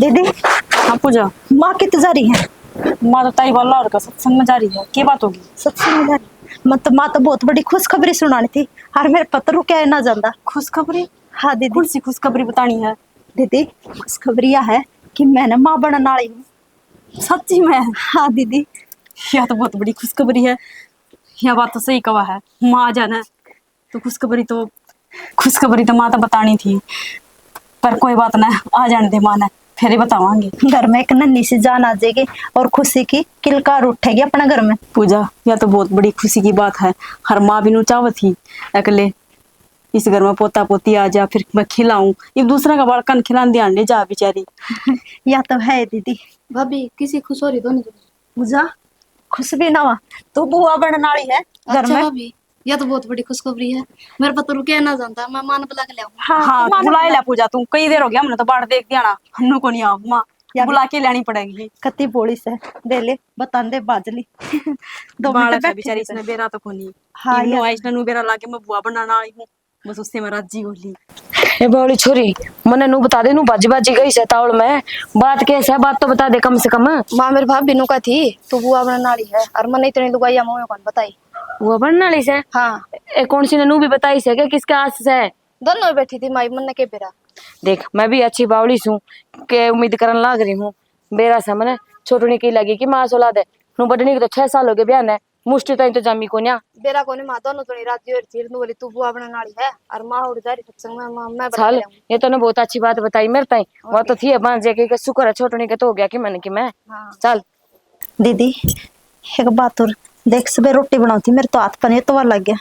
दीदी। हाँ पूजा, माँ कितने जा रही है? माँ तो ताई वाला और का सत्संग में जा रही है। क्या बात होगी? सत्संग में जा रही मतलब माँ तो बहुत बड़ी खुशखबरी सुनानी थी और मेरे पता रू क्या ना जानता। खुशखबरी? हाँ दीदी। कौन सी खुशखबरी बतानी है? दीदी खुशखबरी यह है कि मैंने माँ बनने वाली हूँ। सच्ची में? हाँ दीदी। यह तो बहुत बड़ी खुशखबरी है। यह बात तो सही कहा है। माँ आ जाना तो खुशखबरी तो माँ तो बतानी थी, पर कोई बात ना, आ जाने दे माँ ने, फिर ही बतावांगे। घर में एक नन्ही सी जान आ जाएगी और खुशी की किलकार उठेगी अपना घर में। पूजा, यह तो बहुत बड़ी खुशी की बात है। हर माँ भी नु चाहत ही अकेले इस घर में पोता पोती आ जा, फिर मैं खिलाऊं। एक दूसरा का बालकन खिलाने ध्यान ले जा बेचारी। या तो है दीदी। भाभी किसी खुश हो रही तो नहीं? पूजा खुश भी ना हुआ तो बुआ बनने वाली है घर अच्छा में। भाभी, यह तो बहुत बड़ी खुशखबरी है। मेरे पता रुके ना जानता, मैं मान बुला के ले आऊं। हाँ तो माने बुला ला पूजा, तू कई देर हो गया हमने तो बाढ़ देख दिया ना, हन्नू को नहीं आओ माँ, बुला के लानी पड़ेगी। कति बोली से दे ले बता दे बाजली। 2 बाढ़ मिनट है बैठ बेचारी, इसने बेरा तो कोनी। हाँ इवनु यार। आई इसने नु बेरा लाके मैं बुआ बनाना आई हूँ, बस उससे मैं राजी होली। ए बौली छोरी, मने नु बता दे, नु बाजी बाजी गई से तावड़ में। बात कैसे है, बात तो बता दे कम से कम। माँ मेरे भाभी नु का थी तो बुआ बनने वाली है, और मैंने इतनी लुगाइया मुंह में कौन बताई। वो बनने वाली से? हाँ, ए कौन सी ने नु भी बताई से के किसके आस से है? दोनों ही बैठी थी माई, मन ने के बेरा। देख मैं भी अच्छी बावड़ी सू के उम्मीद करन लाग रही हूँ। बेरा से मने छोटनी की लगी कि मां सोला दे नु बडनी के तो 6 साल हो गए ब्याह ने, मुष्टि तई तो जमी को न्या। बेरा कोनी माँ, दोनों तो नहीं राजी और थी। बोली तू बुआ बनने वाली है और माँ उड़ जा रही सत्संग में, मैं बता साल के लाऊं। ये तो ने बहुत अच्छी बात बताई मेरे ताई। वो तो थी बांध जे के शुक्र है छोटनी के तो हो गया कि मैंने कि मैं हाँ। चल। दीदी एक बात और देख, सुबह रोटी बनाती मेरे तो हाथ पने तो लग गया।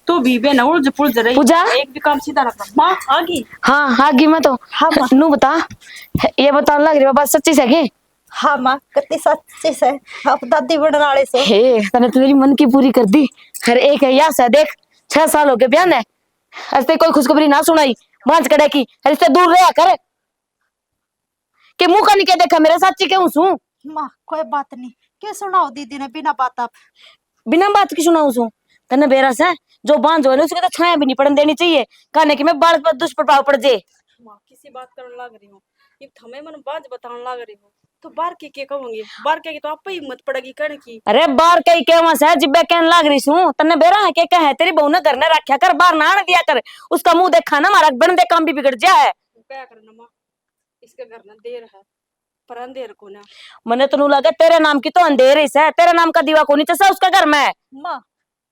तो भी बे ना उलझ पुलझ रही, पूजा? एक भी काम सीधा रखना। माँ आ गई? हाँ आगी मैं तो। हाँ माँ। नु बता, ये बताने लग रही है बात सच्ची से की? हाँ माँ कितनी सच्ची से अब दादी बनने वाले से। हे तने तो तेरी मन की पूरी कर दी। हर एक है यार से देख 6 साल हो गए ब्याह ने, ऐसे कोई खुशखबरी ना सुनाई मांझ कड़े की। अरे इससे दूर रहा कर कि मुंह का नहीं के देखा मेरे साथी क्यों सू? माँ कोई बात नहीं, क्या सुनाओ दीदी ने बिना बात आप। बिना बात की सुनाऊ सू? तने बेरा से जो बांझ हो उसको तो छाया भी नहीं पड़न देनी चाहिए, कहने की मैं बाल पर दुष्प्रभाव पड़ जे। माँ किसी बात करने लग रही हूँ, ये थमे मन बात बताने लग रही हूँ, तो बार के कहूंगी? बार के तो आप ही हिम्मत पड़ेगी कहने की। अरे बार कई केवा से जिब्बे कहने लाग रही सू, तने बेरा है के कहे तेरी बहू ने घर ने रखा कर, बाहर ना आने दिया कर, उसका मुंह देखा ना मारा बन दे काम भी बिगड़ जा है। क्या करना माँ, इसके घर ना देर है पर अंधेर को ना। मने तो लगा तेरे नाम की तो अंधेर ही है, तेरे नाम का दीवा को नहीं चसा उसका घर में। माँ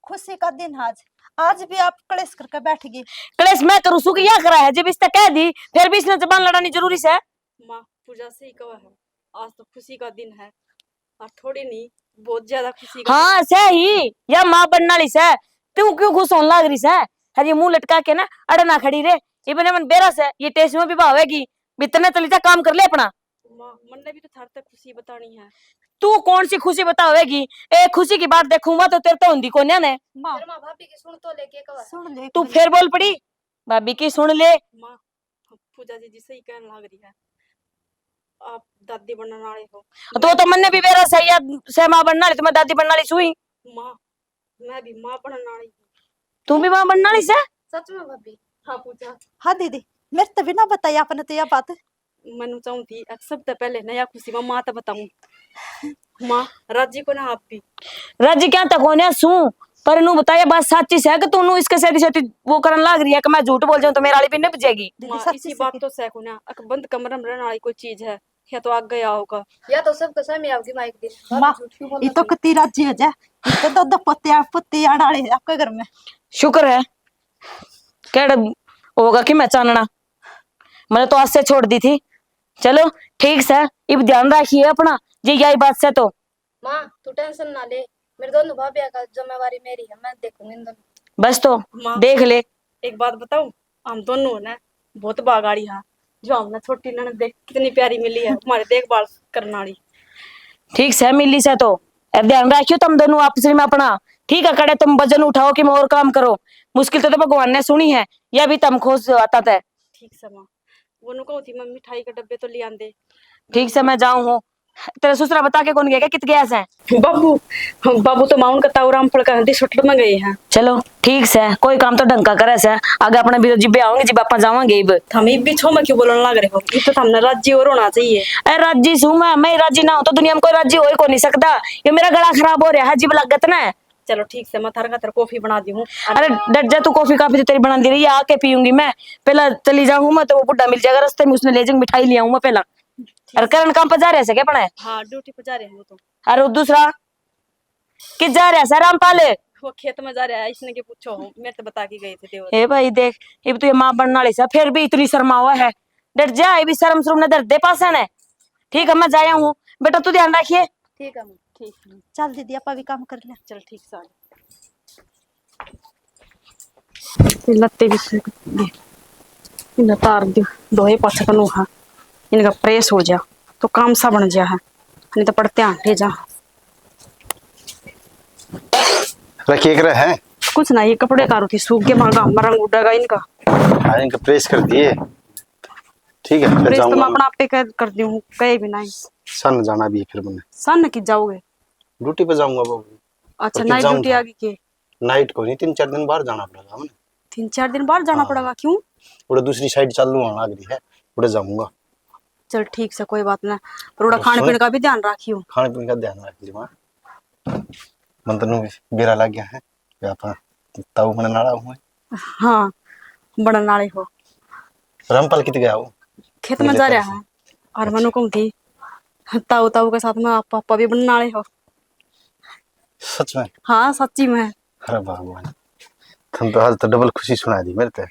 खुशी का दिन आज, आज भी आप कलेश करके बैठ गई। क्लेश मैं करूँ सु क्या करा है, जब इसने कह दी फिर भी इसने जबान लड़ानी जरूरी से। माँ पूजा से ही कहा है, आज तो खुशी का दिन है, और थोड़ी नहीं बहुत ज्यादा खुशी का हाँ सही, या माँ बनना ली से तू क्यों खुश होने लग रही से? अरे मुंह लटका के ना अड़ना खड़ी रे, ये बने मन बेरा से ये टेस्ट में भी भावेगी, बितने चली जा काम कर ले अपना। माँ मन ने भी तो थार तक खुशी बतानी है। तू कौन सी खुशी बतावेगी? ए खुशी की बात देखूंगा तो तेरे तो हुंदी को ने। माँ फिर माँ भाभी की सुन तो लेके कहा। सुन ले तू फिर बोल पड़ी, भाभी की सुन ले। माँ पूजा जी सही कहने लग रही है, आप दादी बनने वाले हो। तो मन ने भी बेरा से या से माँ बनना ली, तुम्हें दादी बनना ली सुई। माँ मैं भी माँ बनने वाली हूँ। तू भी माँ बनना ली से? सच में भाभी? हाँ पूजा, हाँ दीदी मेरे तो बिना बताई आपने तो यह बात। मैं चाहूँ थी अब सबसे पहले नया खुशी में माँ तो बताऊं। माँ राजी को ना आप भी। राजी क्या तक होने सू, पर नू बताया बात सच्ची से है कि तू नू इसके सेती सेती वो करन लाग रही है कि मैं झूठ बोल जाऊं तो मेरा वाली भी नहीं बजेगी। दीदी माँ सच्ची इसी से बात तो सह को ना, अक बंद कमरे में रहने वाली कोई चीज है या तो आग गया होगा। या तो सब कसम में आओगी माँ एक दिन। माँ झूठ क्यों ये बोलना तो चाहिए? कितनी राजी हो जाए, ये तो 2 पुत्ते आने वाले हैं आपके घर में। शुक्र है केड़ होगा कि मैं चानना, मैंने तो आज से छोड़ दी थी। चलो ठीक से अब ध्यान रखिए अपना जी यही बात से। तो माँ तू टेंशन ना ले, मेरे दोनों भाभी का जिम्मेवारी मेरी है, मैं देखूंगी इन दोनों। बस तो माँ देख ले। एक बात बताऊं, हम दोनों ने बहुत बागाड़ी है, जो हमने छोटी ननद देख कितनी प्यारी मिली है, हमारे देखभाल करने वाली। ठीक से मिली से तो अब ध्यान रखियो तुम दोनों आपस में अपना, ठीक है? कड़े तुम वजन उठाओ कि मैं और काम करो, मुश्किल तो भगवान ने सुनी है, यह भी तुम खोज आता था। ठीक से माँ, वो नु कहती मैं मिठाई के डब्बे तो ले आंदे। ठीक से मैं जाऊं हूँ, तेरे ससुरा बता के कौन गया, कित गया से? बाबू बाबू तो माउन का ताऊ रामफल का हंदी सुटल में गए हैं। चलो ठीक से, कोई काम तो ढंग का करे से। आगे अपने भी जिब्बे आओगे, जिब आपा जावांगे इब। हम इब भी छो में क्यों बोलने लग रहे हो? ये तो हमने राज्य और होना चाहिए। ए राजी सू मैं राजी ना हो तो दुनिया में कोई राजी हो ही को नहीं सकता। ये मेरा गला खराब हो रहा है, जिब लागत ना। चलो ठीक से, मैं थारा खातर कॉफी बना दी हूँ। अरे डट जा तू, कॉफी काफी तो तेरी बना दी रही है, आके पीऊंगी मैं। पहला चली जाऊँ मैं तो वो बुड्ढा मिल जाएगा रास्ते में, उसने ले जाऊंगी, मिठाई ले आऊँ मैं पहला। अरे करण काम पर जा रहे क्या पड़ा है? हाँ ड्यूटी पे जा रहे हैं वो तो। अरे दूसरा किस जा रहा है? रामपाल वो खेत में जा रहा है, इसने के पूछो हो, मेरे तो बता के गए थे देवर। ए भाई देख, ये तो ये माँ बनने वाली सा, फिर भी इतनी शर्मा हुआ है। डर जा, ये भी शर्म शुर्म न दर्द दे पास है। ठीक है मैं जाया हूँ, बेटा तू ध्यान रखिए। ठीक है ठीक है। चल दीदी अपा भी काम कर ले। चल ठीक से लत्ते भी सूख गए, इन्हें तार दो दोहे पाछे कनु हा, इनका प्रेस हो जा तो काम सा बन जा है, नहीं तो पड़ते आंटे जा। रखिए कर है कुछ ना, ये कपड़े तारू थी सूख के, मांगा हमारा उड़ेगा इनका। हाँ, इनका प्रेस कर दिए। ठीक है फिर प्रेस तो मैं जाऊंगा। अपना आपे कर दी हूँ, कहे भी नहीं। सन जाना भी है फिर मैंने, सन की जाओगे? ड्यूटी पे जाऊंगा बाबू। अच्छा और नाइट जाऊं ड्यूटी था। आगे के? नाइट को नहीं, 3-4 दिन बाहर जाना पड़ेगा हमें। 3-4 दिन बाद जाना हाँ। पड़ेगा? क्यों? उड़े दूसरी साइड चालू होने लग रही है, उड़े जाऊंगा। चल ठीक से, कोई बात ना, पर उड़ा तो खाने सुन। पीने का भी ध्यान रखियो। खाने पीने का ध्यान रख ली माँ। मन तो बेरा लग गया है, ताऊ मैंने नाड़ा हूँ। हाँ बड़ा नाले हो। रामपाल कित गया वो? खेत में मुझे जा तो रहा है और मनु कम थी ताऊ ताऊ के साथ में आप पापा भी बनने वाले हो। सच में? हाँ सच्ची में। अरे भगवान, तुम तो आज तो डबल खुशी सुना दी मेरे ते।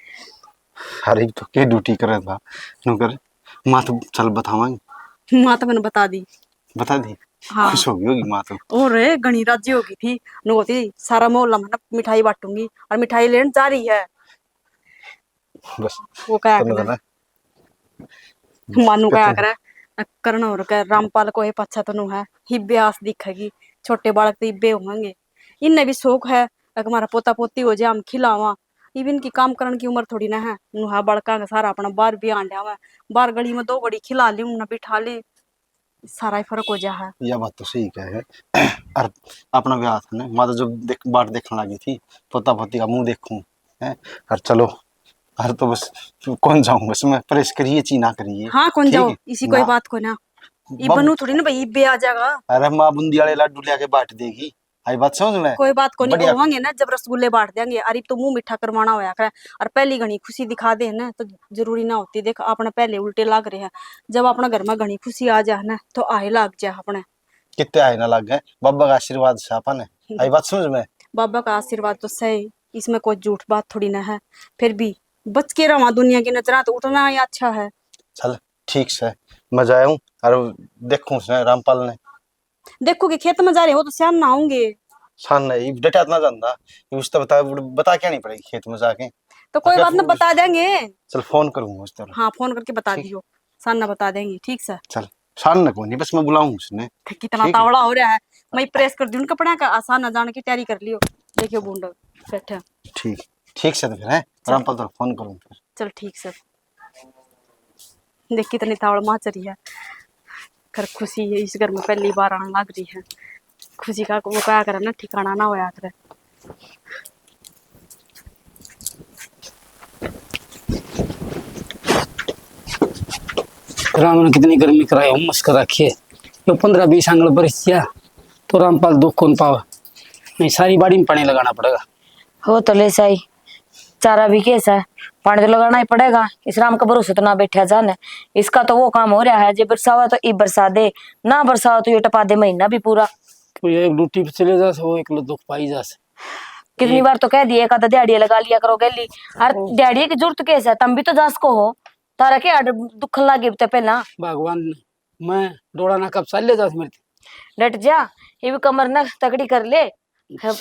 अरे तो के ड्यूटी करे था नु कर माँ तो चल बतावांगे। माँ तो मैंने बता दी। बता दी? हाँ। खुश होगी माँ तो। और गणी राजी होगी थी, नुती सारा मोहल्ला में मिठाई बांटूंगी और मिठाई लेने जा रही है। बस वो क्या तुमने करे, ना मानू क्या करे, करण और कह रामपाल को ये पच्छा तो नु है, हिब्बे आस दिखेगी, छोटे बालक तो हिब्बे होंगे। इनने भी शौक है कि हमारा पोता पोती हो जाए, हम खिलावा। इवन की काम करने की उम्र थोड़ी ना है, नुहा बड़का का सारा अपना बाहर भी आंडा हुआ, बाहर गली में 2 घड़ी खिला ली ना बिठा ली, सारा ही फर्क हो जा है। यह बात तो सही कहे है। और अपना ब्याह था ना, माँ तो जब बाट देखने लगी थी, पोता पोती का मुंह देखूं है। और चलो और तो बस कौन जाऊं, बस मैं प्रेस करिए ची ना करिए। हाँ कौन ठीक जाओ, है? इसी कोई ना। बात को ना, ये बाबू- बनू थोड़ी ना भाई इब्बे आ जाएगा। अरे माँ बूंदी वाले लड्डू लेके बाट देगी, आई बात समझ में? कोई बात को नहीं, बढ़िया। होंगे ना जब रसगुल्ले बांट देंगे, अरे तो मुंह मीठा करवाना होया करे और पहली घनी खुशी दिखा दे ना तो जरूरी ना होती। देख अपने पहले उल्टे लाग रहे हैं, जब अपना घर में घनी खुशी आ जाए ना तो आए लाग जाए अपने। कितने आए ना लग गए, बाबा का आशीर्वाद से अपन है, आई बात समझ में? बाबा का आशीर्वाद तो सही, इसमें कोई झूठ बात थोड़ी ना है। फिर भी बच के रहा दुनिया की नजर तो उतना ही अच्छा है। चल ठीक से मैं जाया हूँ और देखूं उसने रामपाल ने। देखो कि खेत में जा रहे हो तो श्याम ना आऊंगे सान नहीं डेटा इतना जानता, उस तो बता क्या नहीं पड़ेगी खेत में जाके। तो कोई अगर बात ना, वो- बता देंगे। चल फोन करूंगा उस तरह। हाँ फोन करके बता ठीक। दियो, सान्ना बता देंगे। ठीक से, चल शान न को नहीं, बस मैं बुलाऊं उसने। कितना ठीक है। तावड़ा हो रहा है, मैं प्रेस कर दी उन कपड़ा का, आसान न जाने की तैयारी कर लियो। देखियो बूंदा बैठा। ठीक ठीक से तो फिर है रामपाल तो फोन करूँ फिर। चल ठीक से, देख कितनी तावड़ माँ चरी है, कर खुशी है इस घर में पहली बार आने लग रही है। खुशी का वो क्या करे ना, ठिकाना ना होया करे। राम ने कितनी गर्मी कराई, उमस कर रखी है। यो 15-20 आंगल बरस गया तो रामपाल दुख कौन पावा, नहीं सारी बाड़ी में पानी लगाना पड़ेगा। हो तो ले सही, चारा भी कैसा है, पानी तो लगाना ही पड़ेगा। इस राम का भरोसे तो ना बैठा जाने, इसका तो वो काम हो रहा है, जो बरसावा तो ई बरसा दे, ना बरसाओ तो ये टपा दे महीना भी पूरा। तो ये एक ड्यूटी पे चले जा, वो एक दुख पाई जा। कितनी बार तो कह दिए, एक आधा दिहाड़िया लगा लिया करो गली, और दिहाड़िया की जरूरत कैसा है, तुम भी तो जास को हो, तारा क्या दुख लागे तो पहला भगवान ने मैं डोड़ा ना कब साल ले जा मेरे। डट जा, ये भी कमर ना तगड़ी कर ले।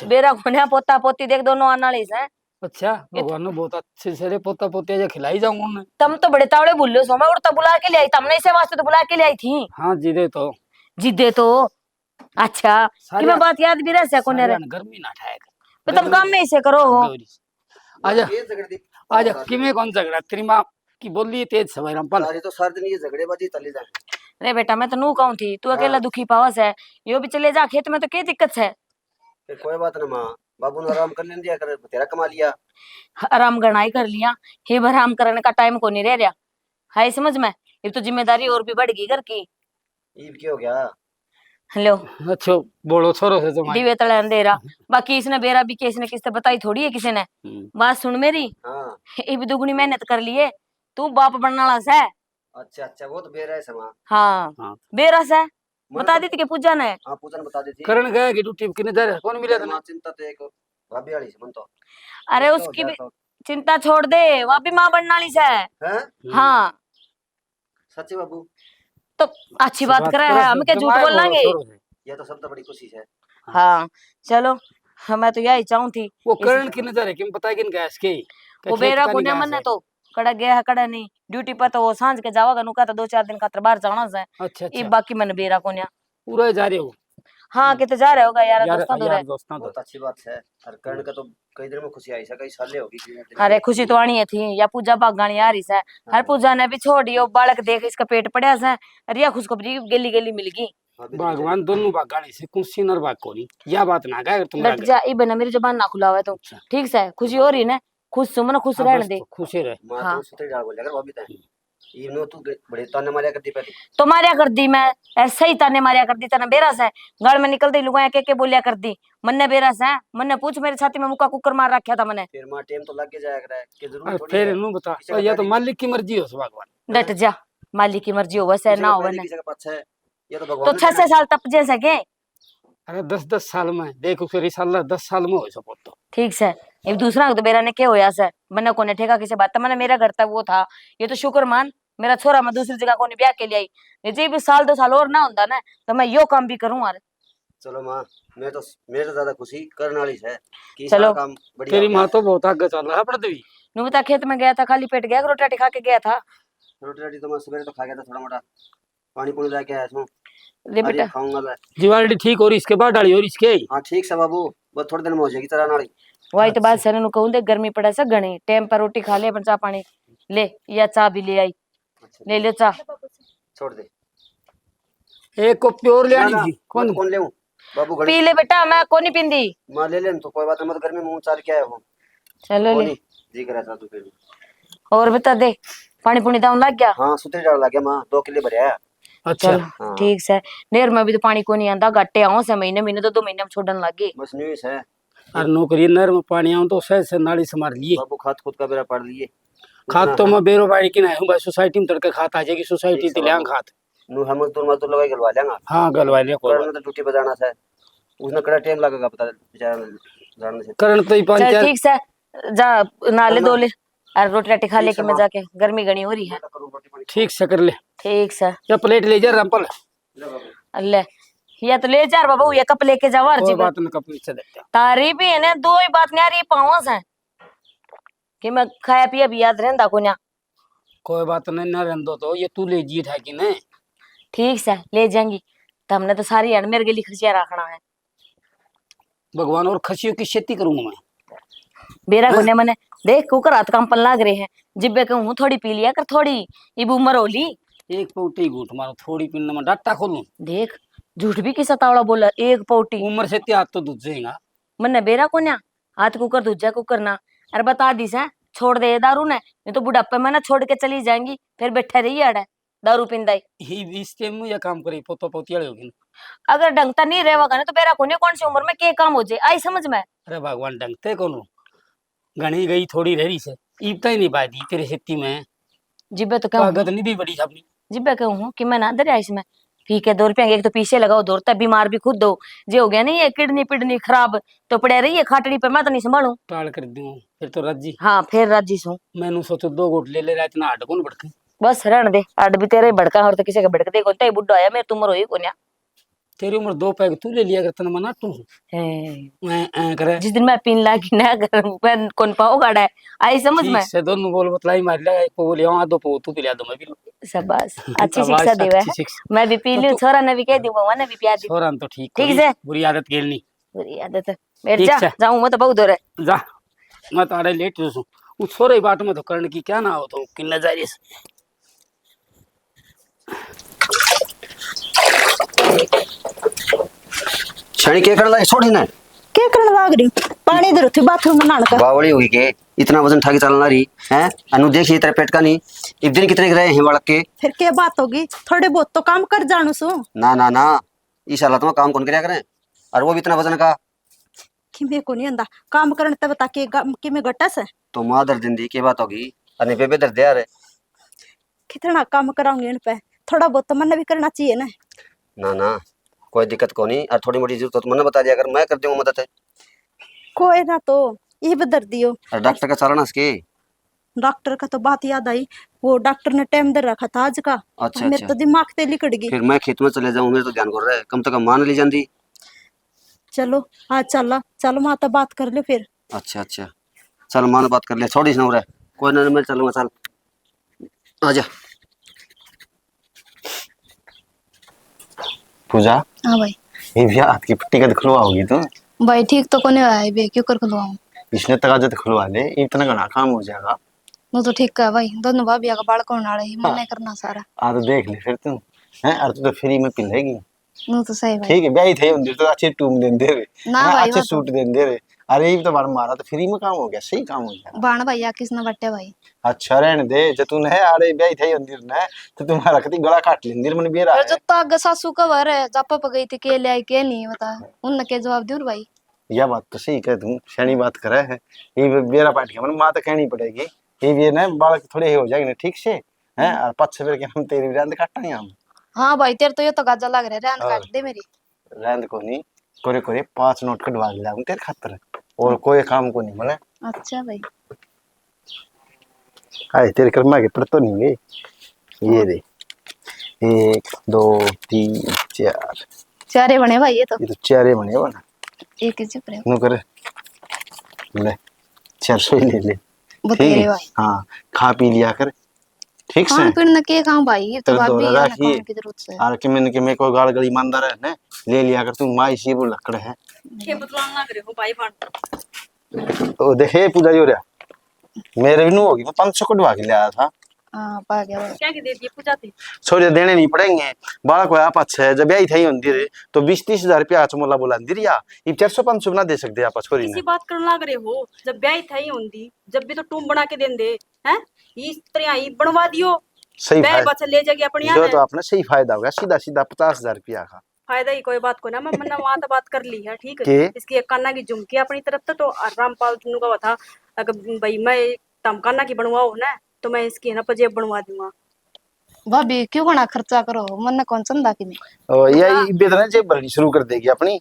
बेरा खोने पोता पोती देख दोनों आना है। अच्छा भगवान ने बहुत अच्छे से पोता पोतिया जा खिलाई जाऊंगा मैं। तुम तो बड़े तावड़े भूल सो, मैं उड़ता बुला के ले आई, तुमने इसे वास्ते तो बुला के ले आई थी। हाँ जीदे तो जिदे तो अच्छा कि मैं बात याद भी रह सको ने गर्मी ना ठाए तो तुम काम में इसे करो हो। आजा आजा, किमें कौन झगड़ा, तेरी माँ की बोली तेज सवाई रामपाल। तो सर्द नहीं झगड़ेबाजी चली जाए। अरे बेटा मैं तो नू कहूँ थी तू अकेला दुखी पावस है, यो भी चले जा खेत में तो क्या दिक्कत है। फिर कोई बात ना माँ, बाबू ने आराम कर लेने दिया कर, तेरा कमा लिया। आराम करना ही कर लिया, हे भर आराम करने का टाइम को नहीं रह रहा है समझ में। ये तो जिम्मेदारी और भी बढ़ गई घर की। ईब क्या हो गया? लो अच्छो बोलो छोरो से तुम्हारी। दीवे तले अंधेरा, बाकी इसने बेरा भी किसी ने किसने बताई थोड़ी है किसी ने। बात सुन मेरी, हाँ ये भी दुगनी मेहनत कर लिए, तू बाप बनने वाला से। अच्छा अच्छा, वो तो बेरा है समा। हाँ हाँ। बेरा से मैं बता तो- दी थी कि पूजा ने। हाँ पूजा ने बता दी थी। करण गया कि ड्यूटी कितने देर कौन मिला था माँ चिंता तो एक भाभी वाली से मन तो। अरे उसका हो उसकी गया भी तो। चिंता छोड़ दे, वहाँ भी माँ बनने वाली से। हैं? हाँ सच्ची बाबू? तो अच्छी बात करे है, हम क्या झूठ बोल लांगे। ये तो सब तो बड़ी खुशी है। हाँ चलो, हाँ, मैं तो यही चाहूँ थी। वो करण कितने देर है किम पता है किन गैस के वो बेरा को मन ने तो कड़ा गया है कड़ा नहीं ड्यूटी पर, तो वो सांझ के जावागा नुका तो 2-4 दिन खातर बाहर जाना से। अच्छा ये अच्छा बाकी मन बेरा को पूरा जा रहे हो हाँ किते जा रहे होगा यार दोस्तों दूर है। यार दोस्तों बहुत अच्छी बात है। और कर्ण का तो कई दिन में खुशी आई है, कई साल होगी। अरे खुशी तो आनी है थी, या पूजा भागानी आ रही है। हर पूजा ने भी छोड़ी बालक देख इसका पेट पड़ा है, अरे या खुशखबरी गेली गेली मिल गई। भगवान दोनों भाग गाड़ी से कुछ नर भाग को नहीं या बात ना कह तुम डट जा, ई बना मेरी जुबान ना खुला हुआ है तो ठीक से खुशी हो रही ना, खुश सुमन खुश रहने दे। खुशी रहे। मां हाँ। तो सुते जा बोल अगर वो भी तय ये नो तू बड़े ताने मारिया करती पहले। तो मारिया कर दी मैं, ऐसे ही ताने मारिया कर दी, तना बेरा से गाल में निकल दी लुगाया के बोलिया कर दी। मन्ने बेरा से मन्ने पूछ मेरी छाती में मुक्का कुकर मार रखा था मैंने। फिर मां टाइम तो लग के जाया करे कि जरूर और थोड़ी फिर है। नु बता किसी का ये तो गाड़ी- मालिक की मर्जी हो भगवान। डट जा, मालिक की मर्जी हो वैसे किसी ना का हो पहले, ना। किसी का पाछे है। ये तो तो भगवान ने 6 देना साल तप जे सके अरे 10-10 साल में देखो फिर इंशाल्लाह 10 साल में हो सको तो ठीक से। ये दूसरा तो बेरा ने क्या होया से मैंने कोने ठेका किसी बात मैंने मेरा घर तक वो था। ये तो शुक्र मान मेरा छोरा मैं दूसरी जगह को ब्याह के लिए आई, ये जी भी साल 2 साल और ना होता ना तो मैं यो काम भी करूँ। यार चलो मां, मैं तो मेरे तो ज्यादा खुशी करने वाली है कि चलो। सारा काम बढ़िया तेरी हो गया माँ है। तो बहुत आगे चल रहा है पड़ती हुई। नुबता खेत में गया था, खाली पेट गया, रोटी राटी खा के गया था। रोटी राटी तो मैं सवेरे तो खा गया था, थोड़ा मोटा पानी पुनी लेके आया हूँ। ले अरे बेटा खाऊंगा मैं। जीवाल्डी ठीक हो रही इसके बाद डाली हो रही इसके हाँ ठीक है बाबू, बस थोड़े दिन में हो जाएगी तरह नाली। वही तो बात सर नु कहूं दे, गर्मी पड़े से घणी टाइम पर रोटी खा ले, अपन चाह पानी ले या चाह भी ले आई, अच्छा ले लो चाह। छोड़ दे। एक को प्योर ले ना, आनी ना, थी मैं तो कौन ले बाबू घड़ी पी ले बेटा, मैं कोनी पींदी। मां ले ले तो कोई बात नहीं, मैं तो गर्मी में मुंह चार के आया हूँ। चलो ले कोनी जी करा था तू फिर। और बता दे पानी पुनी दाऊं लग गया। हाँ सुते डाल लग गया मां, 2 किले भरया। अच्छा चल हाँ। ठीक से। नेर में भी तो पानी को नहीं आंदा, घाटे आओ से महीने महीने 2-2 महीने में छोड़न लगे। बस न्यूज़ है और नौकरी नर में पानी आऊं तो सहज से नाली से मार लिए बाबू, खाद खुद का बेरा पड़ लिए। खाद तो मैं बेरो बाड़ी की ना हूं भाई, सोसाइटी में तड़के खात आ जाएगी, सोसाइटी ते ले खात। नु हम तो लगाई गलवा लेंगे। हाँ गलवा लिया कोई करने तो ड्यूटी पे जाना है, उसने कड़ा टाइम लगेगा पता बेचारा जानने से। करण तो ही चल 5-4 ठीक से जा, नाले धो ले और रोटी राटी खा ले ठीक के है मैं माँ। जाके, गर्मी घनी हो रही है। मैं तो करूँ रोटी पानी। ठीक से कर ले ठीक से या प्लेट ले जा रामपाल। ले बाबू। ले या तो ले जा रे बाबू, ये कप लेके जाओ हर कोई जीवन बात न कप नीचे देते तारी भी है ना, 2 ही बात नहीं आ रही पावस है कि मैं खाया पिया भी याद रहंदा को ना। कोई बात नहीं ना रहने दो, तो ये तू ले जीत है कि नहीं। ठीक से ले जाएंगी तो हमने तो सारी अड़ मेरे के लिए खर्चिया रखना है। भगवान और खसियों की खेती करूंगा मैं। बेरा कोने मने देख कुकर हाथ कंपन लाग रहे हैं, जिब्बे कहूं थोड़ी पी लिया कर, थोड़ी इब उम्र होली। एक पौटी घूट मारो, थोड़ी पीने में डाटा खोलूं। देख झूठ भी किसा तावड़ा बोला, एक पौटी उम्र से त्याग तो दूध जाएगा। मन्ने बेरा कोन्या हाथ कुकर दूजा कुकर ना। अरे बता दी से छोड़ दे ये दारू ने, नहीं तो बुढ़ापे में ना छोड़ के चली जाएंगी, फिर बैठे रही अड़े दारू पींदाई। ही इस टाइम में ये काम करी पोतो पोती वाले होगी। अगर ढंगता नहीं रहेगा ना तो बेरा कोन्या कौन सी उम्र में के काम हो जाए, आई समझ में। अरे भगवान डंगते कोनो घनी गई थोड़ी रही से इबता ही नहीं पाती तेरे खेती में। जिब्बे तो कहूं, ताकत नहीं भी बड़ी अपनी। जिब्बे कहूं कि मैं ना दरिया इसमें ठीक है, 2 रुपया एक तो पीछे लगाओ, दौड़ता बीमार भी खुद दो जे हो गया नहीं ये किडनी पिडनी खराब तो पड़े रही है खाटड़ी पे, मैं तो नहीं संभालू। टाल कर दूं फिर तो राजी। हाँ फिर राजी सू, मैंने सोचो 2 घोट ले ले रहा इतना हट कौन भड़के। बस रहने दे, अड भी तेरे भड़का और तो किसी का भड़क दे को तई बुड्ढा आया मेरे तुमर होई कोन्या। तेरी उम्र 2 पैग तू ले लिया कर तना मना तू है करे। जिस दिन मैं पीन लागी ना मैं कौन पाओ गाड़ा है, आई समझ में। ठीक से दोनों बोल बतलाई मार लिया, एक बोले हां दो पो तू पिला दो मैं भी लूं। शाबाश, अच्छी शाबाश, शिक्षा देवे अच्छी है। शिक्षा। मैं भी पी तो लूं, तू- छोरा ने भी कह दी, वो ने भी पिया दी। छोरा तो ठीक ठीक करी, से। बुरी आदत गेलनी। बुरी आदत है बैठ ठीक जा, से। जाऊं मैं तो बहुत दूर है। जा मैं तारे लेट हूं उ छोरे बाट में तो करने की क्या ना हो तो कि नजारे से छणी के करला छोड़ी ना क्या करने लाग रही पानी दे रही बाथरूम में नहाने का। बावड़ी हुई के इतना वजन उठा के चलना रही है अनु देखिए तेरे पेट का नहीं एक दिन कितने रहे हैं बालक के। फिर क्या बात होगी, थोड़े बहुत तो काम कर जानू सु। ना ना ना इस हालत में काम कौन करया करें और वो भी इतना वजन का। कि मेरे को नहीं आंदा काम करने तब बता कि मैं गटस है। तो माँ दर्द दी की बात होगी अरे बेबे दर्द यार कितना काम कराऊंगी इन पे, थोड़ा बहुत तो मन भी करना चाहिए ना। ना ना कोई दिक्कत को नहीं और थोड़ी मोटी जरूरत हो तो मैंने बता दिया अगर मैं कर दूंगा मदद है। कोई ना तो ये भी दर्द दियो। और डॉक्टर का चलाना इसके। डॉक्टर का तो बात याद आई, वो डॉक्टर ने टाइम दे रखा था आज का। अच्छा मेरे अच्छा तो दिमाग से लिकड़ गई। फिर मैं खेत में चले जाऊं मेरे तो ध्यान कर रहा है कम से कम मान ली जाती। चलो आज चल चलो माता बात कर ले फिर। अच्छा अच्छा चल मान बात कर ले छोड़ी ना रहा कोई ना मैं चलूंगा चल आजा। पूजा हाँ भाई। ये भी हाथ की पट्टी का खुलवाओगी तो भाई ठीक तो कोने है बे क्यों कर खुलवाऊं। इसने तक खुलवा ले इतना घना काम हो जाएगा। वो तो ठीक है भाई, दोनों भाभी का बाल कौन आड़े ही मन नहीं करना सारा। आ तो देख ले फिर तू है और तू तो फ्री में पिलेगी। वो तो सही भाई। ठीक है ब्याही थे उन तो अच्छे टूम देंदे रे ना है, भाई, अच्छे वो तो- सूट देंदे रे। अरे ये तो बार मारा तो फ्री में काम हो गया, सही काम हो गया। बाण भैया किसने बट्टे भाई। अच्छा रहने दे जो तूने है अरे ब्याही थे अंदर ने तो तुम्हारा कति गला काट लेंदे मन बेरा फिर है। जो तो आगे सासू का वर है जापा पक गई थी के ले आई के नहीं बता उनने के जवाब दूर भाई। यह बात तो सही कह तू शनी बात करे है ये बेरा पाट के मन मां तो कहनी पड़ेगी ये भी ना बालक थोड़े हो जाएंगे ठीक से हैं और पछ फिर के हम तेरी रंद काटनी हम। हाँ भाई तेरे तो ये तो गाजा लग रहा है रहन काट दे मेरी। रंद को नहीं कोरे कोरे 5 नोट कटवा के लाऊं तेरे खातर और कोई काम को नहीं मने। अच्छा भाई। आए तेरे कर्मा के पर तो नहीं गए ये दे 1 2 3 4 चारे बने भाई ये तो ये तो चारे बने बना एक ही चुप रहे नु कर ले 400 ही ले ले ठीक बतेरे है भाई। हाँ खा पी लिया कर ठीक से खान पीन न के खाऊं भाई ये तो तेरे भाभी द्वारा है ही खाने की जरूरत से। और कि मैं कोई गाल गली ईमानदार है ने ले लिया कर तू माई सी वो लकड़ है। ये बतलान लग रहे हो भाई भान। तो देखे पूजा जी हो रहा मेरे भी नु होगी मैं 500 कटवा के ले आया था। हाँ पा गया भाई। क्या की दे दिए पूजा थी। छोरे देने नहीं पड़ेंगे बाड़ा को आप अच्छा है जब यही थी होंदी रे तो 20-30 हजार रुपया चमोला बोला दिरिया ये 400-500 बना दे सकते आप छोरी इसी ने। बात करने लग रहे हो जब ब्याह था ही होंदी जब भी तो टूम बना के देंदे हैं इस तरह ही बनवा दियो सही ब्याह फायदा बच्चा ले जाके अपनी जो तो आपने सही फायदा होगा सीधा सीधा 50 हजार रुपया का फायदा ही कोई बात को ना मैं मन्ना वहां तो बात कर ली है ठीक के? है। इसकी एक कान्ना की झुमकी अपनी तरफ तो रामपाल तुनु का था अगर भाई मैं तम कान्ना की बनवाओ ना तो मैं इसकी है ना पजेब बनवा दूंगा। भाभी क्यों बना खर्चा करो मन कौन चंदा की नहीं। और ये बेदना जेब भरनी शुरू कर देगी अपनी।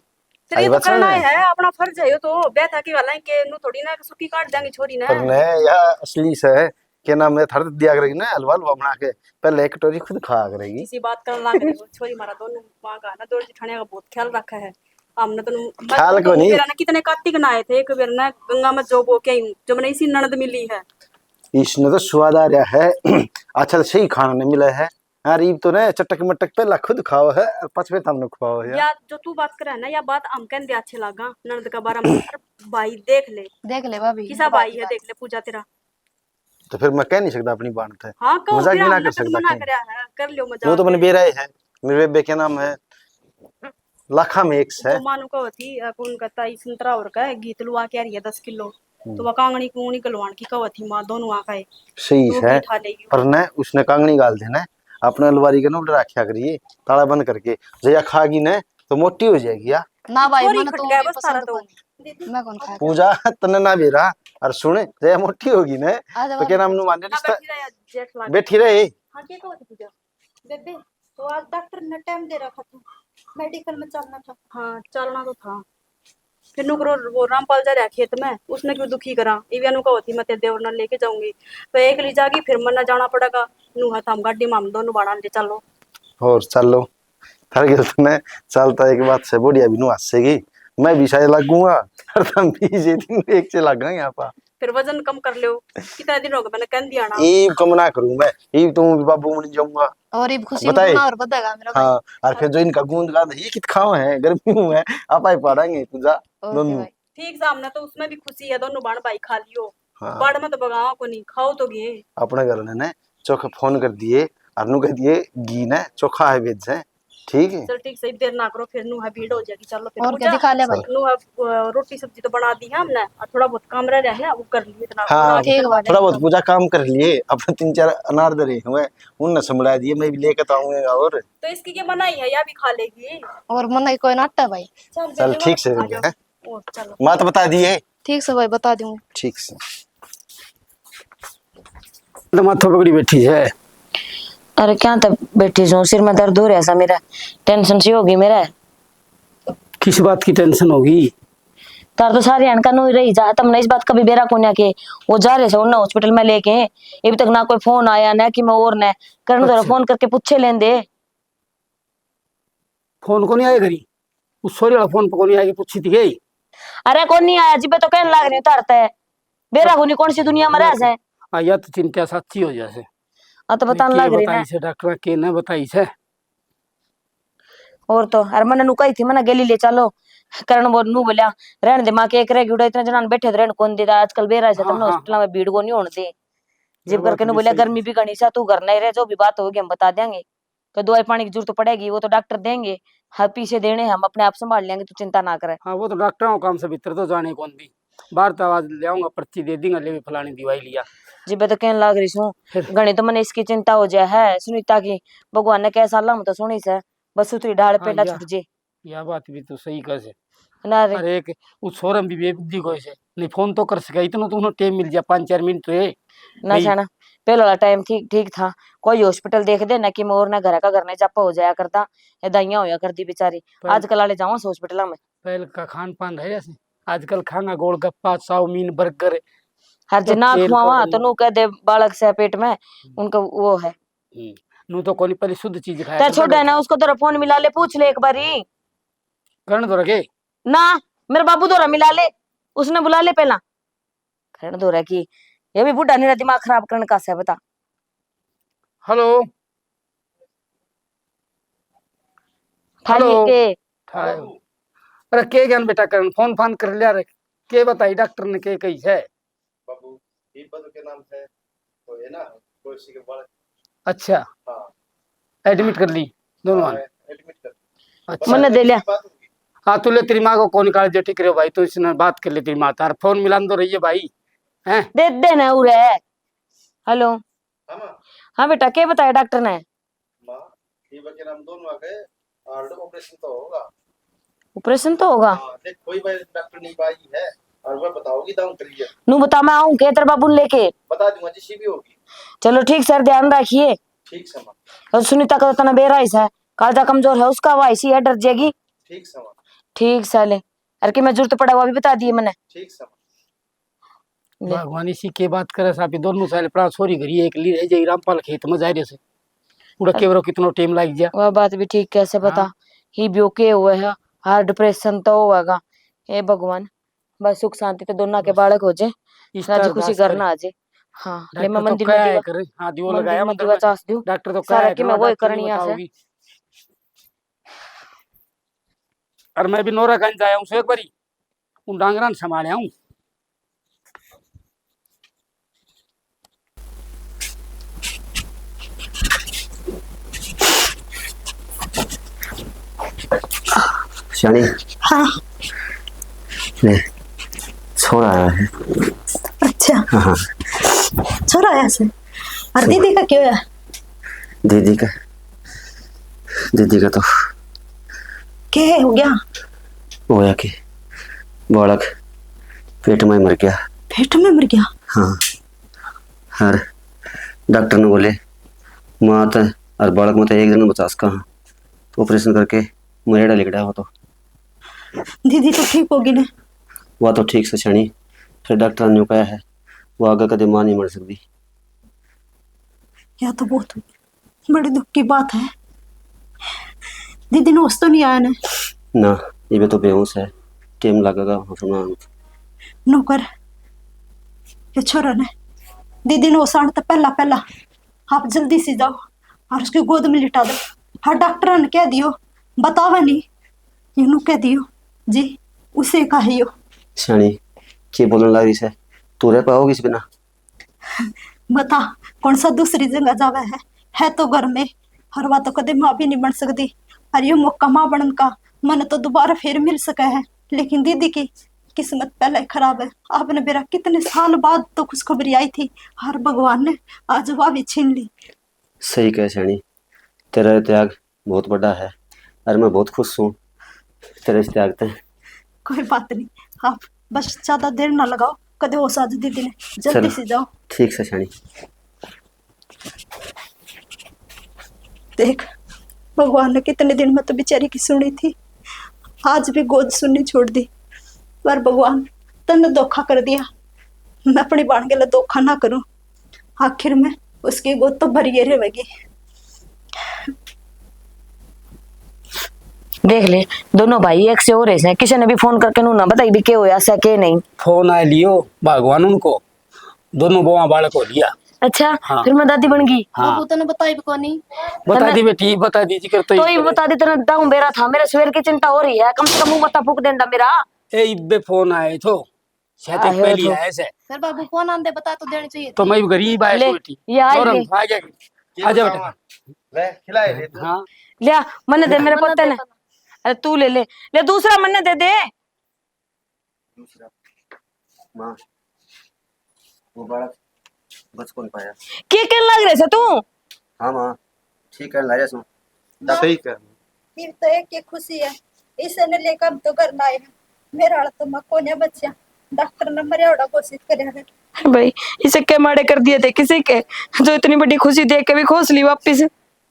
फिर ये सही तो बात करना है है अपना फर्ज है ये तो ब्याह था कि वाला है कि नु थोड़ी ना सुखी काट देंगे छोरी ना। पर ने या असली से है क्या नाम है थर दिया करेगी ना हलवा हलवा बना के पहले एक कटोरी खुद खा करेगी। इसी बात करने लग रही हो छोरी मारा दोनों मां का ना दो ठिठाने का बहुत ख्याल रखा है हमने तो ख्याल को नहीं। मेरा ना कितने कार्तिक ना आए थे एक बार ना गंगा में जो बो के आई हूं जो मैंने इसी ननद मिली है। इसने तो स्वाद आ रहा है अच्छा तो सही खाना नहीं मिला है यार ये तो ना चटक मटक पहला खुद खाओ है और पछवे तुमने खुआओ है। या जो तू बात करे ना या बात हम कहते अच्छे लगा ननद का बारे में भाई देख ले भाभी किसा भाई है देख ले पूजा तेरा। तो फिर मैं कह नहीं सकता अपनी बात है हाँ कहो मजाक फिर भी ना हमने कर तो सकता मना क्या? करया है कर लियो वो मजाक तो मैंने बेरा ही है मेरे बेबे क्या नाम है लाखा में एक है तो मानो कहो थी कौन कहता है संतरा और का गीत लुआ के आ रही है 10 किलो तो वह कांगनी कूंगनी कलवान की कहो थी माँ दोनों आ गए सही तो है भी उठा लेगी पर न उसने कांगनी गाल देना अपने अलवारी के नोट रखा करिए ताला बंद करके जया खागी न तो मोटी हो जाएगी या ना भाई छोरी मन फट तो गया भी बस सारा पसंद तो कोनी मैं कौन खाया। पूजा तने ना बेरा और सुने जया मोटी होगी न आ जा तो क्या नाम नु माने ना रिश्ता बैठी रहा जेठ लाग बैठी रहे। हाँ क्या कहो थी पूजा बेबे तो आज डॉक्टर ने टाइम दे रखा था मेडिकल में चलना था। हाँ चलना तो था फिर नुकरो वो रामपाल जा रहा खेत में उसने क्यों दुखी करा इविया को होती मैं तेरे देवर न लेके जाऊंगी तो एक ली जागी फिर मन जाना पड़ेगा नुहा था हम गाड़ी में हम दोनों बाड़ा ले चलो और चलो थर गया तने चलता एक बात से बढ़िया भी नु हंसेगी मैं भी शायद लगूंगा और तुम भी जे दिन एक से लगा यहां पर फिर वजन कम कर लो कितना दिन हो गए मैंने कह दिया ना ई कम ना करूं मैं ई तुम बाबू मुनि जाऊंगा और ये खुशी बताइए। में और बदेगा मेरा भाई। हाँ और फिर जो इनका गूंद गांद ये कित खाओ है गर्मी में है आप आई पड़ेंगे पूजा ओके दोनों। भाई। ठीक सामने तो उसमें भी खुशी है दोनों बाण भाई खा लियो हाँ। बाढ़ में तो बगाओ को नहीं खाओ तो गए अपने घर ने चोखा फोन कर दिए और नु कह दिए घी ने चोखा है भेज है ठीक है। चल ठीक सही, देर ना करो फिर नु है भीड़ हो जाएगी। चलो फिर और क्या दिखा ले भाई। नु है रोटी सब्जी तो बना दी है हमने, और थोड़ा बहुत काम रह गया है वो कर लिए इतना। हाँ ठीक है भाई। थोड़ा बहुत पूजा काम कर लिए, अपने 3-4 अनार धरे हुए उन संभला दिए, मैं भी लेकर तो आऊंगा। और तो इसकी क्या बनाई है, या भी खा लेगी। और मन कोई नाटा भाई। चल ठीक से आ जाओ। है, और चलो माँ तो बता दिए। ठीक से भाई बता दूंगी। ठीक से। तो माथा पकड़ी बैठी है। अरे क्या तब बैठी हूँ, सिर में दर्द हो रहा सा मेरा, टेंशन सी होगी मेरा। किस बात की टेंशन होगी? तार तो सारी अनका नु रही जा, तुमने इस बात का भी बेरा कोन्या के वो जा रहे से उन्ना हॉस्पिटल में लेके, अभी तक ना कोई फोन आया ना कि मैं और ने करण द्वारा अच्छा। फोन करके पूछे लें दे। फोन को नहीं आए घरी? उस सोरी वाला फोन को नहीं आएगी पूछी थी गई? अरे कौन नहीं आया जी, तो कहने लाग रही तारता है बेरा कोनी, कौन सी दुनिया में रह जाए। या तो चिंता सच्ची हो जैसे तो बताने लग रही ना। बताई से डॉक्टर के न बताई से। और तो अरे मैंने नुकाई थी, मैंने गेली ले चलो, करण बोल नु बोलिया रहने दे मां के एक रह इतना जनान बैठे तो रहने कौन देता आजकल बेरा से, तुमने हॉस्पिटल में भीड़ को नहीं होने दे। जिब करके नु बोलिया गर्मी भी घनी सा, तू घर नहीं रहे, जो भी बात होगी हम बता देंगे, तो दवाई पानी की जरूरत पड़ेगी वो तो डॉक्टर देंगे, हाँ पीछे देने हम अपने आप संभाल लेंगे, तू चिंता ना करे। हाँ वो तो डॉक्टरों का काम से भीतर तो जाने कौन भी बाहर तो आवाज ले आऊंगा, पर्ची दे दूंगा, ले फलानी दवाई लिया। जिब तो कहने लग रही हूँ घनी तो मैंने इसकी चिंता हो जाए है सुनीता की, भगवान ने कैसा अल्लाह तो सुनी से बस उतरी ढाल पे ना छुट जे। यह बात भी तो सही कह से। ना रे अरे एक उस शोरम भी बेबुद्धि को से नहीं फोन तो कर सका, इतना तो टाइम मिल जाए 5-4 मिनट रे ना जाना, पहले वाला टाइम ठीक ठीक था, कोई हॉस्पिटल देख दे ना कि मोर ना घर का घर नहीं चापा हो जाया करता, ये दइया होया करती बेचारी। आजकल वाले जाओ हॉस्पिटल में, पहले का खान पान है जैसे आजकल खाना गोलगप्पा चाउमीन बर्गर हर तो जना तेल खुआवा का तो नु कह दे बालक से पेट में उनका वो है। नू तो कोनी पहले शुद्ध चीज खाया ते छोड़ ना उसको तेरा फोन मिला ले, पूछ ले एक बारी करण तो रखे ना, मेरे बाबू दोरा मिला ले, उसने बुला ले पहला करण दोरा की, ये भी बुढ़ा नहीं दिमाग खराब करने का से बता। हेलो ठाली हेलो के अरे के ज्ञान बेटा करण फोन फान कर लिया रे, के बताई डॉक्टर ने के कही है? बाबू ये पद के नाम है तो है ना कोई सी के बालक। अच्छा हाँ एडमिट कर ली दोनों। एडमिट कर। अच्छा मैंने दे लिया। हाँ तू ले तेरी माँ को कौन निकाल जो ठीक रहे भाई, तो इसने बात कर ले तेरी माँ, तार फोन मिलान दो रही है भाई हैं। दे दे ना उरे। हेलो हाँ माँ। हाँ बेटा क्या बताया डॉक्टर ने? माँ ये के नाम दोनों आ गए और ऑपरेशन तो होगा। ऑपरेशन तो होगा? हाँ देख कोई भाई डॉक्टर नहीं पाई है और वह बताओगी दाऊं करिए। नू बता मैं आऊं के तेरे बाबू लेके बता दूंगा जिसी भी होगी। चलो ठीक सर, ध्यान रखिए। ठीक समा। और सुनीता का तो तना बेरा है, कालजा कमजोर है उसका, वो ऐसी है डर जाएगी। ठीक समा। ठीक साले, अरे कि मैं जरूरत पड़ा वो भी बता दिए मैंने। ठीक समा। भगवान इसी के बात करे साहब दोनों साल पड़ा छोरी घरी एक ली रह जाई रामपाल खेत में जा रहे से उड़ा केवरो कितना टाइम लग गया। वह बात भी ठीक कैसे बता। हाँ। ही ब्योके हुए है, हार डिप्रेशन तो होगा। हे भगवान बस सुख शांति तो दोनों के बालक हो जाए, राजी खुशी घर ना आ जाए। हाँ ले मैं मंदिर में दीवा करे हाँ दियो मंदिर लगाया में मंदिर दीवा में चास दूं डॉक्टर तो सारा कहा कि मैं वही करनी है। और मैं भी नौरागंज आया हूँ एक बारी उन डांगरान संभाले हूँ। शानी हाँ ले छोरा आया है। अच्छा हाँ हाँ छोरा आया से। और दीदी का क्यों है? दीदी का तो क्या हो गया? वो है कि बालक पेट में मर गया। पेट में मर गया? हाँ हर डॉक्टर ने बोले माँ तो और बालक में तो एक दिन बचा सका, तो ऑपरेशन करके मरेड़ा लिख रहा हो तो दीदी तो ठीक होगी ना? वह तो ठीक से छणी, फिर डॉक्टर ने कहा है वो आगे कदे मां नहीं मर सकती। यह तो बहुत बड़ी दुख की बात है। दीदी ने तो नहीं आया ना ये तो बेहोश है, टाइम लगेगा सुना नौकर ये छोरा ने दीदी ने ओसाण तो पहला आप जल्दी से जाओ और उसकी गोद में लिटा दो। हर डॉक्टर ने कह दियो बतावा नहीं, यूं कह दियो जी उसे कहियो। शानी के बोलने लगी से तू रह पाओगी इस बिना? बता कौन सा दूसरी जगह जावा है तो घर में, हर बात तो कदे माँ भी नहीं बन सकती। और ये मौका माँ बनन का मन तो दोबारा फिर मिल सका है, लेकिन दीदी की किस्मत पहले ही खराब है। आपने मेरा कितने साल बाद तो खुशखबरी आई थी, हर भगवान ने आज वह भी छीन ली। सही कहे सैनी, तेरा त्याग बहुत बड़ा है और मैं बहुत खुश हूँ तेरे इस त्याग से। कोई बात नहीं, आप बस ज्यादा देर ना लगाओ, कदे हो साज दीदी ने, जल्दी चलो। से जाओ। ठीक से सैनी। देख भगवान ने कितने दिन में तो बेचारी की सुनी थी, आज भी गोद सुननी छोड़ दी। पर भगवान तने धोखा कर दिया, मैं अपनी बाण के लिए धोखा ना करूं, आखिर में उसकी गोद तो भरी रहेगी। देख ले दोनों भाई एक से और ऐसे हैं, किसी ने भी फोन करके नू ना बताई भी के होया ऐसा के नहीं। फोन आ लियो भगवान उनको दोनों बुआ बालक को लिया। अच्छा हाँ। फिर मैं दादी बन गई। हाँ बाबू तने बताई भी कोनी। बता दी बेटी, बता दीजिए कर तो ही बता दी तेरा दाऊ बेरा था, मेरे सवेर की चिंता हो रही है, कम से कम मुंह मत्ता फूक देंदा मेरा। ए इब्बे फोन आए तो शायद आए पहली तो। है ऐसे फिर बाबू फोन आंदे बता तो देनी चाहिए तो मैं भी गरीब आए ले, बेटी। ये आई और ले। हम आ जा बेटा। ले खिलाए ले तू। हाँ लिया मन्ने दे मेरे मन्ने पत्ते दे ने। पता। अरे तू ले ले, ले दूसरा मन्ने दे दे। दूसरा माँ वो बालक बच कौन पाया। के लग रहे से तू। हाँ माँ ठीक है लाया सुन। सही कर। फिर तो एक ही खुशी है, इसे ने लेकर हम तो घर लाए हैं। मेरा तो मैं कोने बच्चा, डॉक्टर ने मरियाड़ा कोशिश करे है। भाई इसे क्या माड़े कर दिए थे किसी के, जो इतनी बड़ी खुशी देख के भी खोस ली वापिस।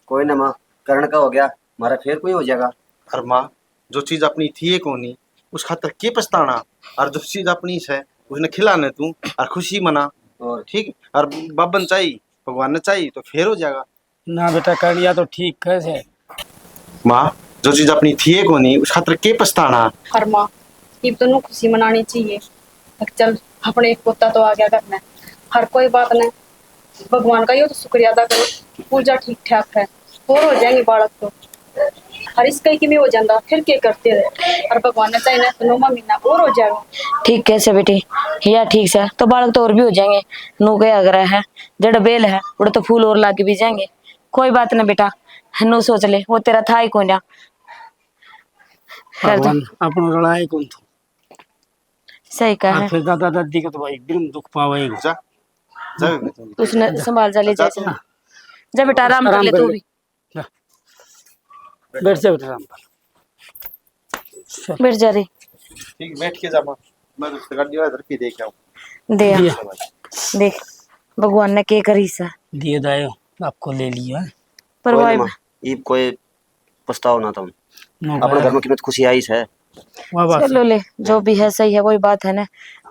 कोई ना माँ, करण का हो गया हमारा फिर कोई हो जाएगा। और माँ जो चीज अपनी थी है कोनी उस खातर के पछताना, और जो चीज अपनी है उसने खिलाने तू और खुशी मना। और ठीक, और बाबन चाहिए भगवान ने चाहिए तो फिर हो जाएगा। ना बेटा कर लिया तो ठीक कैसे। माँ जो चीज अपनी थी है कोनी उस खातर के पछताना। हर माँ ये दोनों खुशी मनानी चाहिए। चल अपने एक पोता तो आ गया घर में, हर कोई बात नहीं, भगवान का ये तो शुक्रिया अदा करो, पूजा ठीक ठाक है, और हो जाएंगे बालक तो। हर इस कहीं की में हो जाता फिर क्या करते रहे, और भगवान ने चाहिए तो 9वां महीना और हो जाएगा। ठीक कैसे बेटी, या ठीक से तो बालक तो और भी हो जाएंगे। नू के अगर है जड़ बेल है उड़े तो फूल और लाके भी जाएंगे। कोई बात ना बेटा, नू सोच ले वो तेरा था ही कोई ना। भगवान अपनो लड़ाई कौन तो। सही कहा और है, फिर दादा दादी का तो भाई बिन दुख पावेगा। जा जा बेटा। उसने संभाल जा ले जा जाए। जा बेटा आराम कर ले तू भी, बैठ जा बेटा आराम कर। बैठ जा रे। ठीक बैठ के जा माँ, मैं तो गाड़ी वाला तरफ ही देख आऊँ। दे आ, दिया देख भगवान ने के करी सा। दिए दायो आपको ले लिया है। पर कोई भाई ना माँ, ईब कोई पछताओ ना तुम, नो अपने घर में कितनी खुशी आई है। वाह वाह चलो ले, जो भी है सही है, वही बात है ना।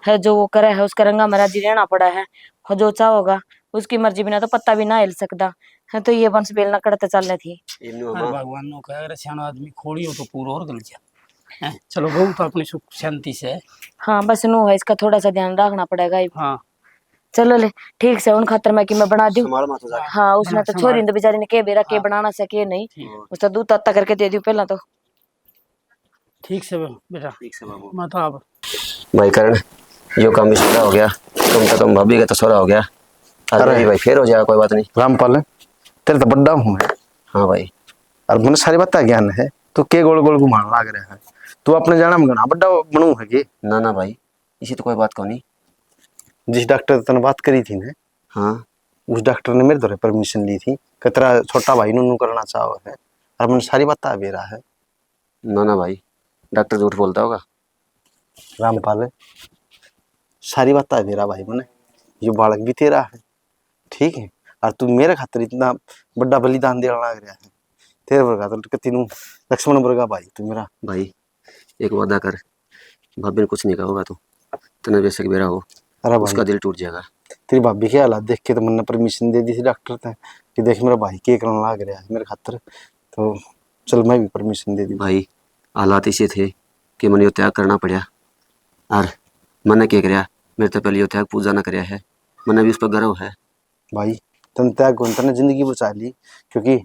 है जो वो करे है उसका रंगा महाराज रहना पड़ा है, और जो चाहोगा उसकी मर्जी बिना तो पत्ता भी ना हिल सकता है। तो ये वंश बेलना करते चलने थी। इन्नु अरे माँ भगवान नो कह अरे सियाना आदमी खोड़ी हो तो पूरा और गल जा हैं? चलो गऊ तो अपनी सुख शांति से है। हाँ बस नू है, इसका थोड़ा सा ध्यान रखना पड़ेगा। हाँ चलो ले ठीक से, उन खातर मैं कि मैं बना दूं। संभाल माँ तो जाके। हाँ उसने तो संभाल। छोरी ने तो बेचारी ने के बेरा के हाँ। बनाना सके नहीं, ठीक उसका दूध तत्ता करके दे दियो पहला तो। ठीक से बेटा। ठीक से बाबू। मैं तो अब भाई करण यो काम भी पूरा हो गया, कम से कम भाभी का तो सोरा हो गया। अरे भाई फिर हो जाएगा, कोई बात नहीं। रामपाल तेरे तो बड्डा हूँ मैं, हाँ भाई और मैंने सारी बात ज्ञान है, तो के गोल गोल घुमान लाग रहा है। तू अपने जाना में गणा बड्डा बनू है कि ना ना भाई इसी तो कोई बात को नहीं। जिस डॉक्टर तने बात करी थी ना, हाँ उस डॉक्टर ने मेरे द्वारा परमिशन ली थी कि तेरा छोटा भाई नू करना चाहो है, और मैंने सारी बात आ रहा है। ना ना भाई डॉक्टर झूठ बोलता होगा। रामपाल सारी बात आ रहा भाई मैंने, ये बालक भी तेरा है ठीक है, और तू मेरे खातिर इतना बड़ा बलिदान देने लग रहा है। तेरे वर्गा तो तीनों लक्ष्मण वर्गा भाई तू मेरा। भाई एक वादा कर, भाभी ने कुछ नहीं कहा होगा तो तने वैसे कि बेरा हो अरे उसका भाई दिल टूट जाएगा। तेरी भाभी के हालात देख के तो मैंने परमिशन दे दी थी डॉक्टर ने कि देख मेरा भाई के करने लग रहा है मेरे खातिर, तो चल मैं भी परमिशन दे दी। भाई हालात ऐसे थे कि मैंने यो त्याग करना पड़ा, और मैंने क्या कराया, मेरे तो पहले यो त्याग पूजा ना कराया है, मैंने भी उस पर गर्व है। भाई तन त्याग कौन तने जिंदगी बचा ली, क्योंकि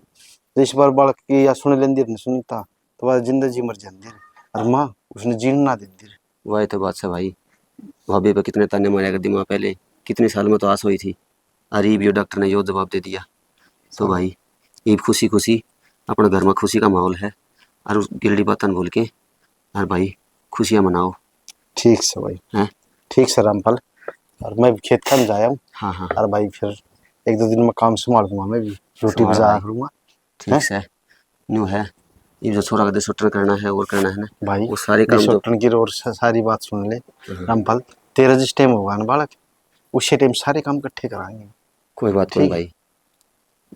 इस बार बालक की या सुन लेंदी नहीं सुनता तो वह जिंदगी मर जाती है, और माँ उसने जीण ना देती। वही तो बात है भाई, भाभी पे कितने ताने मारे कर दिमाग पहले, कितने साल में तो आस हुई थी, अरे यो डॉक्टर ने यो जवाब दे दिया। तो भाई ईब खुशी खुशी अपने घर में खुशी का माहौल है, और उस गिल्ली बातन भूल के और भाई खुशियाँ मनाओ। ठीक से भाई, हैं? ठीक से रामपाल। और मैं भी खेत खन जाया हूँ। हाँ हाँ और भाई फिर 1-2 दिन में काम संभाल दूंगा, मैं भी रोटी संभाल बजा भाई। करूंगा। ठीक से न्यू है। ये जो छोरा का शूटर करना है और करना है ना भाई वो सारे काम जो डिसोटन की और सारी बात सुन ले रामपाल। तेरा जिस टाइम होगा ना बालक, उसी टाइम सारे काम इकट्ठे कराएंगे। कोई बात नहीं ठीक। भाई।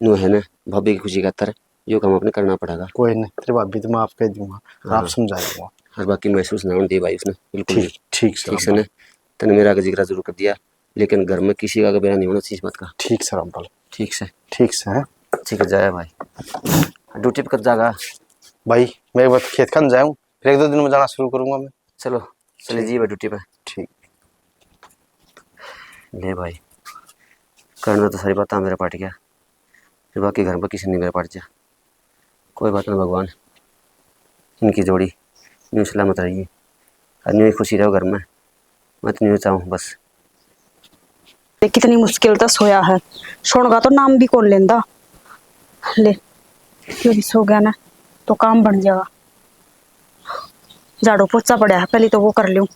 न्यू है ना भाभी की खुशी खातर जो काम अपने करना पड़ेगा। कोई नहीं, तेरे भाभी तो मैं आप कह दूंगा और आप हाँ। समझा दूंगा। और बाकी महसूस ना होने दी भाई उसने बिल्कुल भी। ठीक ठीक से ठीक से रामपाल। ना तने मेरा का जिक्र जरूर कर दिया, लेकिन घर में किसी का बेरा नहीं होना चाहिए इस बात का। ठीक से रामपाल। ठीक से। ठीक से है ठीक है जाया भाई, ड्यूटी पे कब जागा? भाई। मैं एक बार खेत खन जाऊँ, फिर 1-2 दिन में जाना शुरू करूंगा मैं। चलो चले ठीक। जी भाई ड्यूटी पे। ठीक। ले भाई करना तो सारी बात मेरा पार्ट गया, फिर बाकी घर पर किसी ने मेरा पार्ट जा। कोई बात नहीं भगवान, इनकी जोड़ी न्यू सलामत रही और न्यू खुशी रहो घर में। मैं तो न्यू चाहूँ बस। कितनी मुश्किल तो सोया है, सोने का तो नाम भी कौन लेंदा। ले ये भी सो गया ना तो काम बन जाएगा। झाड़ू पोछा पड़ा है, पहले तो वो कर लूं।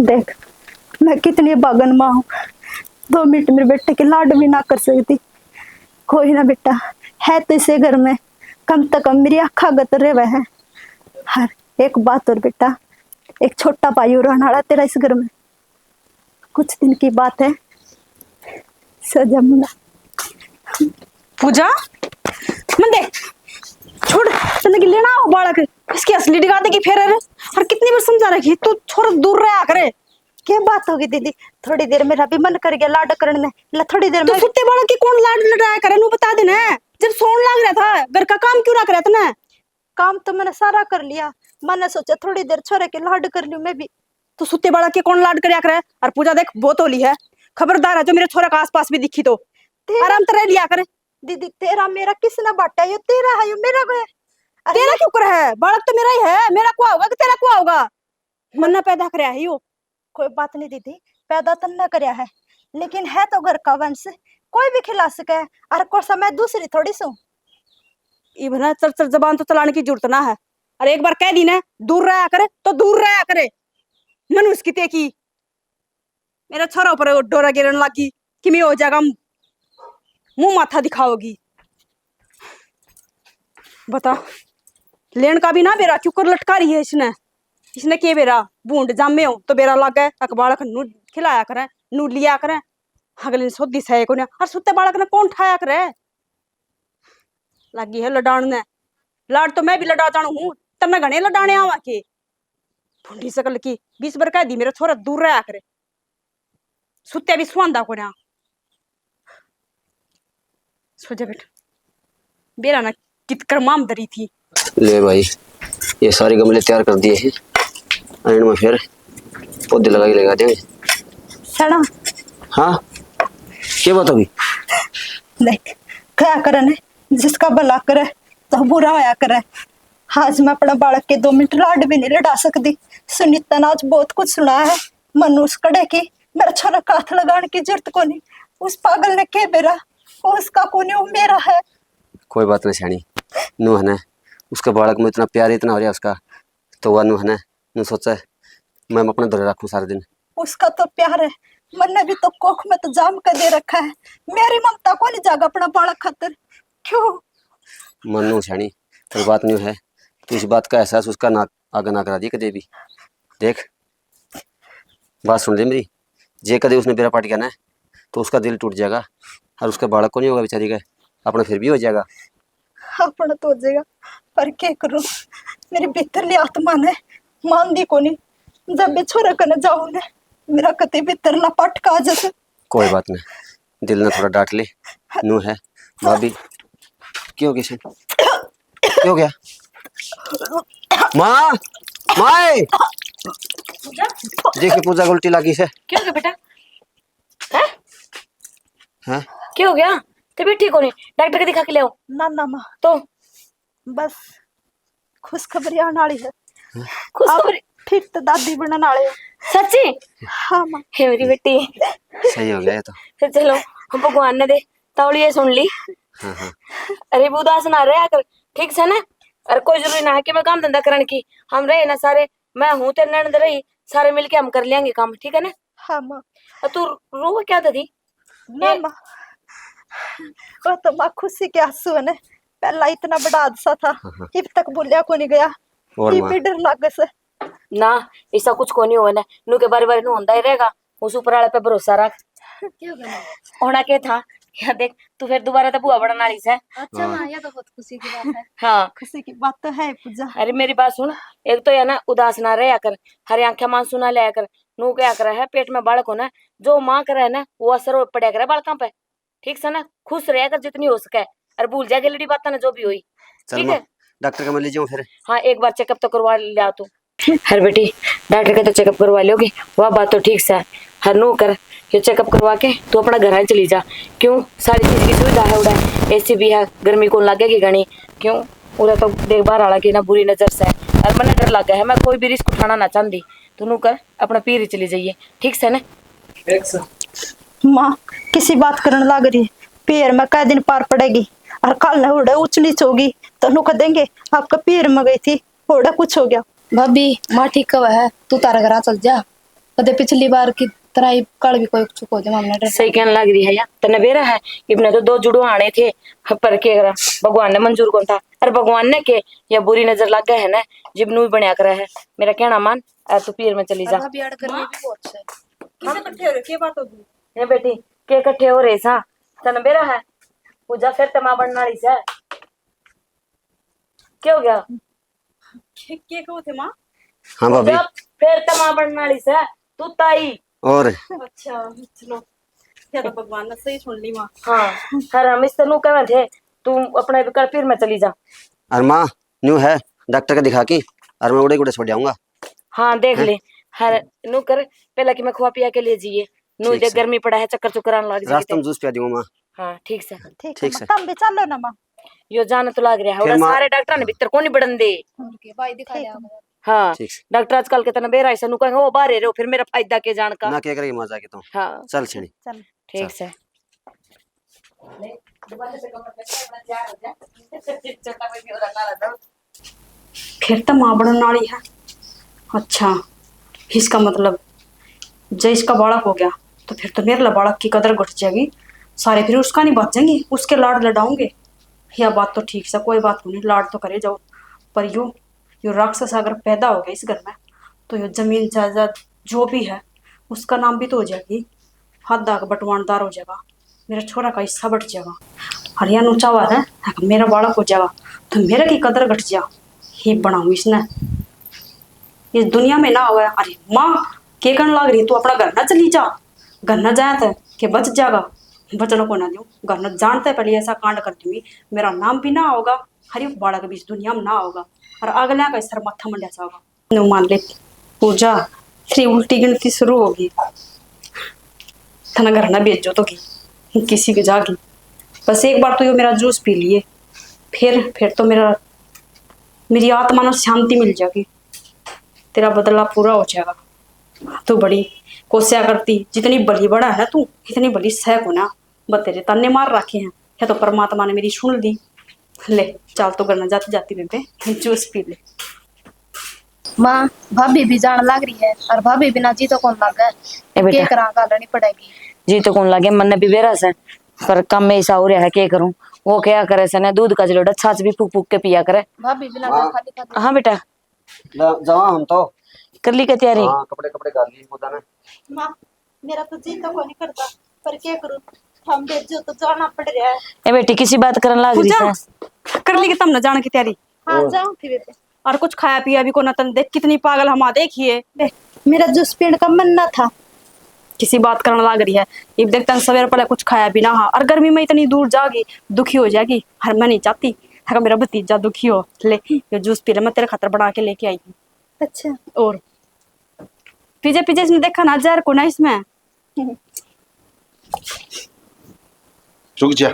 देख मैं कितनी बागन माँ हूँ, 2 मिनट मेरे बेटे के लाड भी ना कर सकती। कोई ना बेटा है तो इसे घर में कम से कम मेरी आँखा गत रहे है। हर एक बात और बेटा, एक छोटा भाई और रहने वाला तेरा इस घर में। कुछ दिन की बात है, सजा मुना पूजा मन दे छोड़, तने की लेना हो बालक इसकी असली दिखाते की फेर है। और कितनी बार समझा रखी तू छोड़ दूर रहा करे। क्या बात होगी दीदी, थोड़ी देर मेरा भी मन कर गया लाड करने, ला थोड़ी देर तो में। सुत्ते बालक की कौन लाड लड़ाया करे नु बता देना। जब सोन लग रहा था घर का काम क्यों रख रहा था ना? काम तो मैंने सारा कर लिया, मैंने सोचा थोड़ी देर छोरे के लाड कर लूं मैं भी। तो सुत्ते बालक के कौन लाड करया करे। और पूजा देख बहुत होली है, खबरदार है जो मेरे छोरा का आसपास भी दिखी तो आराम तरह लिया करे। दीदी तेरा मेरा किसने बांटा, ये तेरा है ये मेरा है। अरे तेरा क्यों कर है, बालक तो मेरा ही है। मेरा कुआ होगा कि तेरा कुआ होगा? मन्ना पैदा करया है यो। कोई बात नहीं दीदी, पैदा तो न करया है, लेकिन है तो घर का वंश, कोई भी खिला सके। और को समय दूसरी थोड़ी सू। इबना चर चर जबान तो चलाने की जरूरत ना है। और एक बार कह दी ना दूर रहा करे तो दूर रहा करे। मनुष्य की ते की मेरा छोरा ऊपर डोरा गिरने लगी कि मैं हो जाएगा मुंह माथा दिखाओगी। बता लेन का भी ना बेरा क्यों कर लटका रही है इसने। इसने के बेरा बूंद जामे हो तो बेरा लग गए बालक नू खिलाया करे नू लिया करे। अगले सोदी सहे को और सुते बालक ने कौन ठाया करे। लगी है लडाण ने, लाड तो मैं भी लड़ा जाणू हूँ, तन्ने घने लडाने आवा के। ठंडी सकल की 20 बार कह दी मेरा छोरा दूर रहा करे, सुते भी सुआंदा को ना। सोचा बेटा बेरा ना कितकर माम दरी थी। ले भाई ये सारे गमले तैयार कर दिए हैं, एंड में फिर पौधे लगा देंगे। सड़ा हाँ क्या बात होगी? देख क्या करे, जिसका भला करे तो बुरा होया करे। आज मैं अपना बालक के 2 मिनट लाड भी नहीं लड़ा सकती। सुनीता ने आज बहुत कुछ सुना है मनुष्य कड़े की, मेरा छोरा का हाथ लगाने की जरूरत को नहीं। उस पागल ने के बेरा उसका को नहीं, वो मेरा है। कोई बात नहीं सियाणी, नू है ना उसका बालक में इतना प्यार इतना हो रहा है उसका, तो वह नू है ना नू सोचा है मैं अपने धरे रखूँ सारे दिन। उसका तो प्यार है, मैंने भी तो कोख में तो जाम कर दे रखा है। मेरी ममता को नहीं जागा अपना बालक खातिर क्यों। मन नू सियाणी पर बात न्यू है, तो इस बात का एहसास उसका ना आगे ना करा दी कदे भी। देख बात सुन ले मेरी, जे कदे उसने बेरा पाट गया ना तो उसका दिल टूट जाएगा और उसका बालक को नहीं होगा बेचारी का, अपना फिर भी हो जाएगा। अपना तो हो जाएगा पर क्या करूं, मेरी भीतरली आत्मा ने मान दी को नहीं। जब भी छोरा कने जाऊं ने मेरा कते भीतर ना पटका जैसे। कोई बात नहीं, दिल ने थोड़ा डांट ले। नू है भाभी क्यों हो गया क्यों हो गया? माँ माए देखिए पूजा को उल्टी लगी से। क्यों हो गया बेटा? है हैं? क्यों हो गया? तबीयत ठीक हो नहीं, डॉक्टर के दिखा के ले आओ। ना ना माँ तो बस खुशखबरी आने वाली है। खुशखबरी फिर तो दादी बनने वाले हो। सच्ची? हाँ माँ। हे मेरी बेटी, सही हो गया ये तो। फिर चलो हम भगवान ने दे तौली ये सुन ली। हाँ हाँ अरे वो उदास ना रहे आकर, ठीक से ना। और कोई जरूरी ना है कि मैं काम धंधा करने की, हम रहे ना सारे, मैं हूँ तेरे ननद रही, सारे मिलके हम कर लेंगे काम, ठीक है ना। हाँ माँ। और तू रो क्या दीदी? ना माँ, वो तो माँ खुशी के आंसू है ना। पहला इतना बड़ा हादसा था, अब तक बोलिया को नहीं गया। और ये माँ भी डर लगे से। ना ऐसा कुछ को नहीं हुआ ना, नू के बारे बारे नु होंदा ही रहेगा, उस ऊपर वाले पे भरोसा रख। होना क्या था, या देख तू फिर दोबारा तो बुआ बनने वाली है। अच्छा माँ, ये तो बहुत खुशी की बात है। हाँ खुशी की बात तो है पूजा। अरे मेरी बात सुन, एक तो या ना उदास ना रहे कर, हरे आंखें मांसू ना ले कर, नू क्या कर है पेट में बालक हो ना, जो माँ करे ना वो असर पड़े करे बालका पे, ठीक से ना। खुश रह कर जितनी हो सके, और भूल जाएगी लड़ी बात ना जो भी हुई, चल ठीक माँ, है। डॉक्टर का मैं ले जाऊँ फिर। हाँ एक बार चेकअप तो करवा लिया तू। हर बेटी डॉक्टर का तो चेकअप करवा लोगी, वह बात तो ठीक से। हर नू कर ये चेकअप करवा के तू अपना घर ही चली जा। क्यों, सारी चीज की सुविधा है, उड़ा एसी भी है, गर्मी को लगेगी घनी। क्यों उड़ा तो देख बार आला की ना बुरी नजर से, और मन डर लगा है, मैं कोई भी रिस्क उठाना ना चाहती। तू नू कर अपना पीर ही चली जाइए, ठीक से ना। माँ किसी बात करने लग रही, पैर में कै दिन पार पड़ेगी, और कल न उड़े ऊंच नीच होगी तो नु कह देंगे आपका पैर में गई थी, उड़ा कुछ हो गया। भाभी माँ ठीक कब है, तू तारा घर चल जा, कदे पिछली बार की तरह ही कल भी कोई चुप हो जाए। हमने डर सही कहने लग रही है यार, तने बेरा है इबने तो दो जुड़वा आने थे, पर के करा भगवान ने मंजूर कौन था, और भगवान ने के या बुरी नजर लग गए है ना, जिबनू भी बनया करा है। मेरा कहना मान, और तू पीर में चली जा। भाभी अड़ कर भी बहुत है। किसे इकट्ठे हो रहे, क्या बात होगी? ये बेटी के इकट्ठे हो रहे सा, तने बेरा है पूजा फिर तमा बनने वाली से। क्या हो गया? के कहो थे माँ? हाँ भाभी। पूजा फिर तमा बनने वाली से, तू ताई। और अच्छा चलो, क्या तो भगवान ने सही सुन ली माँ। हाँ हर हम इस तनु कहे थे, तू अपने विकल्प पीर में चली जा। और माँ न्यू है डॉक्टर का दिखा की, और मैं उड़े उड़े छोड़ जाऊंगा। हाँ देख ले, हर नु कर पहला कि मैं खुआ पिया के ले जाइए, नु ठीक देख से। गर्मी पड़ा है, चक्कर चुक्कर आने लग रास्ते में जाएगी। जूस पिया दूंगा माँ। हाँ ठीक से। ठीक ठीक है से। माँ, तुम भी चलो ना माँ। यो जान तो लग रहा है, फिर उड़ा माँ- सारे डॉक्टर ने भीतर को नहीं बढ़न दे। उनके भाई दिखा ठीक लिया है। हाँ ठीक से। डॉक्टर आजकल के तना बेरा ऐसा नु कहेंगे ओ बाहर रहो, फिर मेरा फायदा के जान का। ना क्या करेगी माँ जाके तो। हाँ चल छेड़ी। चल ठीक से। फिर तो माँ बनने वाली है। अच्छा इसका मतलब जब इसका बालक हो गया तो फिर तो मेरे बालक की कदर घट जाएगी, सारे फिर उसका नहीं बचेंगे, उसके लाड लडाऊंगे। यह बात तो ठीक से, कोई बात नहीं, लाड तो करे जाओ। पर यो राक्षस अगर पैदा हो गया इस घर में, तो यो जमीन जायदाद जो भी है उसका नाम भी तो हो जाएगी, हद का बंटवारदार हो जाएगा, मेरा छोरा का हिस्सा बट जाएगा। हरियाणा ऊंचा हुआ है, मेरा बालक हो जाएगा तो मेरा की कदर घट जा। ही बनाऊ इसने इस दुनिया में ना हुआ। अरे माँ के करने लग रही, तू अपना घर ना चली जा, घर न जाए थे कि बच जाएगा, बचनों को ना दूं, घर न जानते पहले ऐसा कांड कर दूंगी, मेरा नाम भी ना होगा, हर एक बाड़ा के बीच दुनिया में ना होगा, और अगला का सर मत्था मंडा जाएगा। नो मान ले पूजा, फिर उल्टी गिनती शुरू होगी, थाना घर ना बेचो तो की किसी के जागी। बस एक बार तो ये मेरा जूस पी लिए, फिर तो मेरी आत्मा में शांति मिल जाएगी, तेरा बदला पूरा हो जाएगा। तू बड़ी कोशिया करती, जितनी बली बड़ा है ना तू, इतनी बड़ी सह को ना बस तेरे ताने मार रखे हैं, या तो परमात्मा ने मेरी सुन ली। ले चल तो करना जाती जाती बेबे जूस पी ले। माँ भाभी भी जान लग रही है, और भाभी बिना जी तो कौन लग ए बेटा। के करा गालनी पड़ेगी। जी तो कौन लगे, मन ने भी बेरा से, पर कम में ऐसा हो रहा है, क्या करूं। वो क्या करे से ना, दूध का जलोड़ा छाछ भी फूक फूक के पिया करे। भाभी बिना जा खाली खाली। हाँ बेटा जावा हम तो कर ली क्या तैयारी? हाँ कपड़े कपड़े डाल ली खुदा ने। माँ मेरा तो जी तो कोई नहीं करता, पर क्या करूं, हम भेजो तो जाना पड़ रहा है। ए बेटी किसी बात करने लग रही पूजा है। कर ली कि तम न जाने की तैयारी, हाँ जाऊँ फिर बेटे। और कुछ खाया पिया भी को न, तन देख कितनी पागल हम देखिए, मेरा जूस पीने का मन ना था। किसी बात करने लग रही है। अब देखता सवेरे पहले कुछ खाया भी ना, हाँ, और गर्मी में इतनी दूर जागी दुखी हो जाएगी, हर मैं नहीं चाहती है मेरा भतीजा दुखी हो। ले ये जूस पी ले, मैं तेरे खातर बना के लेके आई हूँ। अच्छा और पीछे पीछे इसने देखा ना जहर को ना इसमें। रुक जा,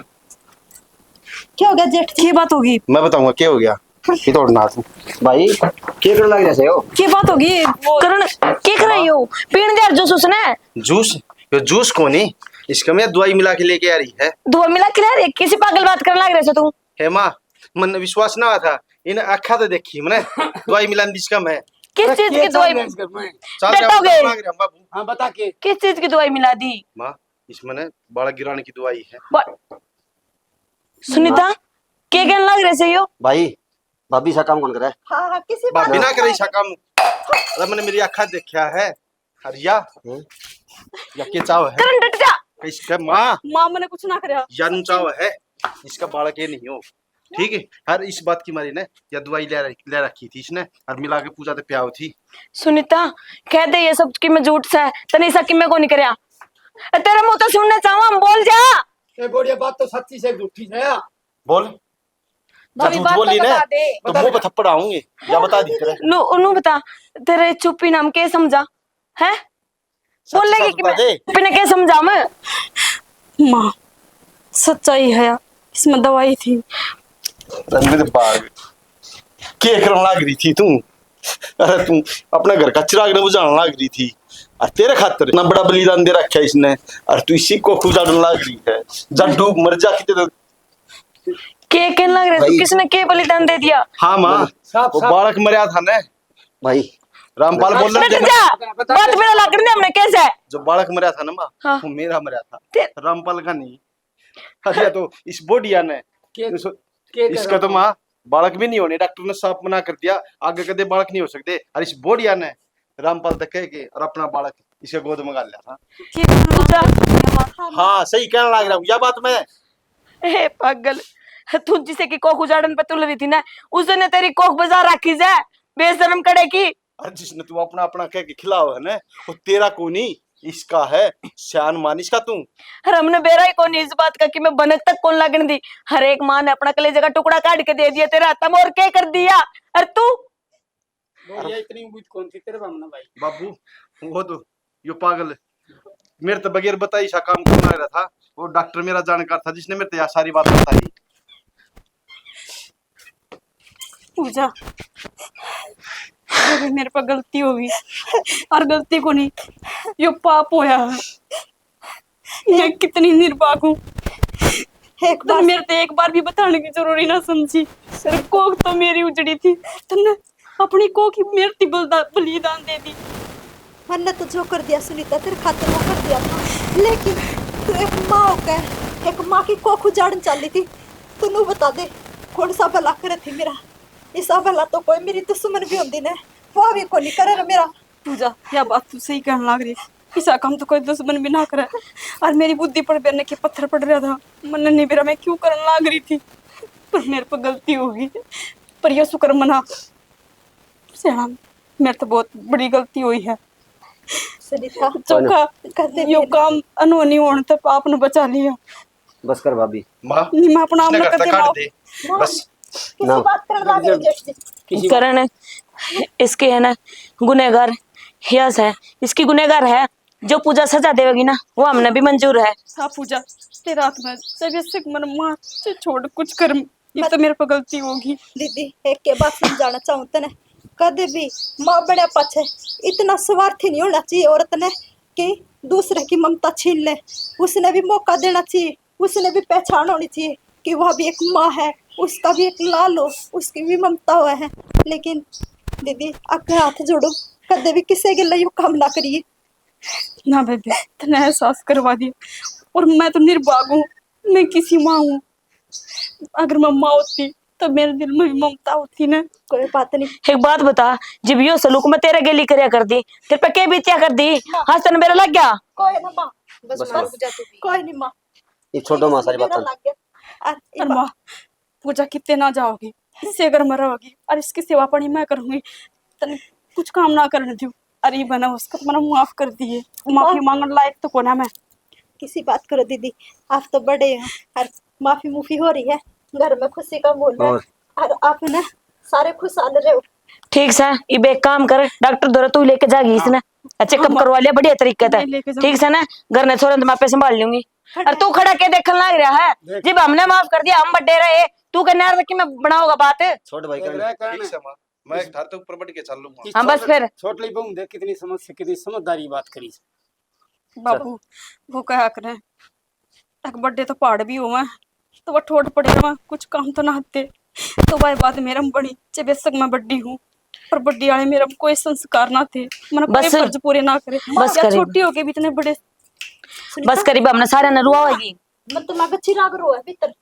क्या हो गया जेठ जी? क्या बात होगी? मैं बताऊंगा क्या हो गया। ये तोड़ना तू भाई क्या कर लग जैसे हो? क्या बात होगी करण के कर रही हो? पीण दे यार जूस उसने। जूस? ये जूस कौन है? इसका मैं दवाई मिला के लेके आ रही है। दो मिला के रे किसी पागल बात करने लग रहे से तू। हे माँ, मन विश्वास ना था इन अखा तो देखी मैंने दवाई मिलाने जिसका मैं किस चीज की दवाई? चल बेटा हो गए। बाबू। हाँ बता के किस चीज की दवाई मिला दी? माँ, इसमें ना बालक गिराने की दवाई है। सुनीता के कहने लग रहे से यो? भाई भाभी सा काम कौन करे? हाँ किसी बाबी ना करे ऐसा काम। अरे मैंने मेरी अखा देखा है। हरिया या के चाव है करण डट जा। इसका माँ माँ मैंने कुछ ना करे। यानु चाव है इसका बालक ये नहीं हो। ठीक है, हर इस बात की मारी ने या दवाई ले रखी थी इसने और मिला के पूजा तो प्याव थी। सुनीता कह दे ये सब की मैं झूठ सा है तने सा कि मैं को नहीं करया। तेरा मुंह तो सुनना चाहूं हम बोल जा। ए बोलिए बात तो सच्ची से झूठी है। बोल भाभी झूठ बात तो बोली ने बता दे। तो मुंह पे थप्पड़ आऊंगी या बता दी तेरे नु उनु बता तेरे चुप्पी नाम के समझा है? बोल लेगी कि मैं चुप्पी ने क्या समझा मैं? माँ सच्चाई है यार, इसमें दवाई थी। मेरे बाग के करने लग रही थी तू। अरे तू अपने घर का चिराग न बुझाने लग रही थी और तेरे खातिर इतना बड़ा बलिदान दे रखा है इसने और तू इसी को खुजाने लग रही है। जब डूब मर जा कितने के कहने लग रहे तू? किसने के बलिदान दे दिया? हाँ माँ, साफ वो साफ बालक मरिया था ना भाई रामपाल बोल रहा डट जा बात मेरा ला करने हमने कैसे? जो बालक मरिया था ना माँ, हाँ। वो मेरा मरिया था, ते- रामपाल का नहीं। अरे तो इस बोडिया ने के इसका तो माँ बालक भी नहीं होने, डॉक्टर ने साफ मना कर दिया आगे कदे बालक नहीं हो सकते। और इस बोडिया ने रामपाल तक कह के और अपना बालक इसके गोद में गाल लिया था। हाँ सही कहने लग रहा हूँ, यह बात मैं। हे पागल तू जिसे की कोख उजाड़न पे तुल रही थी ना उसने तेरी कोख बाजार रखी है बेशरम कड़े की। और जिसने तू अपना अपना कह के खिलाओ है ना वो तेरा को नहीं इसका है। श्यान मानिस का तू और हमने बेरा ही कौन इस बात का कि मैं बनक तक कौन लगन दी। हर एक माँ ने अपना कलेजे का टुकड़ा काट के दे दिया तेरा तम और क्या कर दिया? और तू बोलिए इतनी उम्मीद कौन थी तेरे बामना भाई? बाबू वो तो यो पागल मेरे तो बगैर बताई सा काम करना रहा था। वो डॉक्टर मेरा जानकार था जिसने मेरे को सारी बात बताई। पूजा मेरे पर गलती होगी और गलती को नहीं यो पाप होया है। मैं कितनी निर्भाग हूँ। एक बार मेरे तो एक बार भी बताने की जरूरी ना समझी। सिर्फ कोख तो मेरी उजड़ी थी तुमने अपनी कोख ही मेरे बलिदान दे दी। मैंने तो जो कर दिया सुनीता तेरे खातिर वो कर दिया था, लेकिन तू एक माँ की कोख उजाड़न चली थी। तू नू बता दे कौन सा भला करे थी मेरा? इस भला तो कोई मेरी दुश्मन भी होती ने वो भी कोई नहीं करे मेरा। पूजा यह बात तू सही कहने लग रही है। ऐसा काम तो कोई दुश्मन भी ना करे। और मेरी बुद्धि पर बेरने के पत्थर पड़ रहा था मन नहीं बेरा मैं क्यों करने लग रही थी। पर मेरे पर गलती होगी पर यह शुक्र मना सियाना मेरे तो बहुत बड़ी गलती हुई है। सुनीता चौका कर दे यो काम अनहोनी होने तक आपने बचा लिया। बस कर भाभी। माँ नहीं मैं अपना इसने आपने करता कर काट दे दे बस। किसी बात कर लगे जेठ जी। करण इसके है ना गुनेगार यस है इसकी गुनेगार है। जो पूजा सजा देगी ना वो हमने भी मंजूर है। हाँ पूजा तेरा हाथ में जब इससे मन मार छोड़ कुछ कर ये तो मेरे पर गलती होगी। दीदी एक के बात समझाना चाहूँ तने कदे भी माँ बड़े पाछे इतना स्वार्थी नहीं होना चाहिए औरत ने कि दूसरे की ममता छीन ले। उसने भी मौका देना चाहिए, उसने भी पहचान होनी चाहिए कि वह भी एक माँ है, उसका भी एक लाल हो, उसकी भी ममता हुआ है। लेकिन दीदी आगे हाथ जोड़ो कदे भी किसी के लिए काम ना करिए। ना बेबी तने एहसास करवा दिया और मैं तो निर्भाग हूँ। मैं किसी माँ हूँ। अगर मैं माँ होती तो मेरे दिल में भी ममता होती ना। कोई बात नहीं। एक बात बता जब यो सलूक में तेरे गेली करया कर दी तेरे पे क्या बीतिया कर दी? हाथ तन मेरा लग गया। कोई ना माँ बस बस माँ बस। रुक जा तू भी। कोई नहीं माँ ये छोड़ो माँ सारी बात। मेरा लग गया। और माँ पूजा कितने ना जाओगी इससे अगर मैं रहोगी और इसकी सेवा पानी मैं करूंगी तने कुछ काम ना करने दूँ। अरे बना उसका तो मैंने माफ कर दिए। माफी मांगने लायक तो कोना मैं। किसी बात करो दीदी आप तो बड़े हैं और माफी मुफी हो रही है घर में खुशी का माहौल है और आप ना सारे खुशहाल रहे हो। ठीक है इब एक काम कर डॉक्टर दौरा तू लेके जागी इसने चेकअप करवा लिया बढ़िया तरीके मैं लेके से। जाऊँ। ठीक है ना घर ने छोड़न तो मैं पे संभाल लूंगी। और तू खड़ा के देखने लग रहा है जब हमने माफ कर दिया हम बड्डे रहे तू कहना यार कि मैं बनाऊंगा बात। छोड़ भाई देख कर रहा है कहना। ठीक है माँ, मैं घर तक ऊपर बढ़ के चल लूंगा। इस हाँ, बस छोटे- फिर। छोटे ली बहू देख कितनी समझ से कितनी समझदारी बात करी। बाबू वो क्या करे, एक बर्थडे तो पहाड़ भी हुआ तो वह ठोट पड़े रहा, कुछ काम तो ना आते। तो वह बात मेरा में बड़ी चे बेशक मैं बड्डी हूँ, पर बड्डी वाले मेरा में कोई संस्कार ना थे, मैंने कोई बस- फर्ज पूरे ना करे। बस या करी। छोटी होके भी इतने बड़े बस करीब हमने सारे ने रुआ होगी। मैं तो लागत चिराग रो है भीतर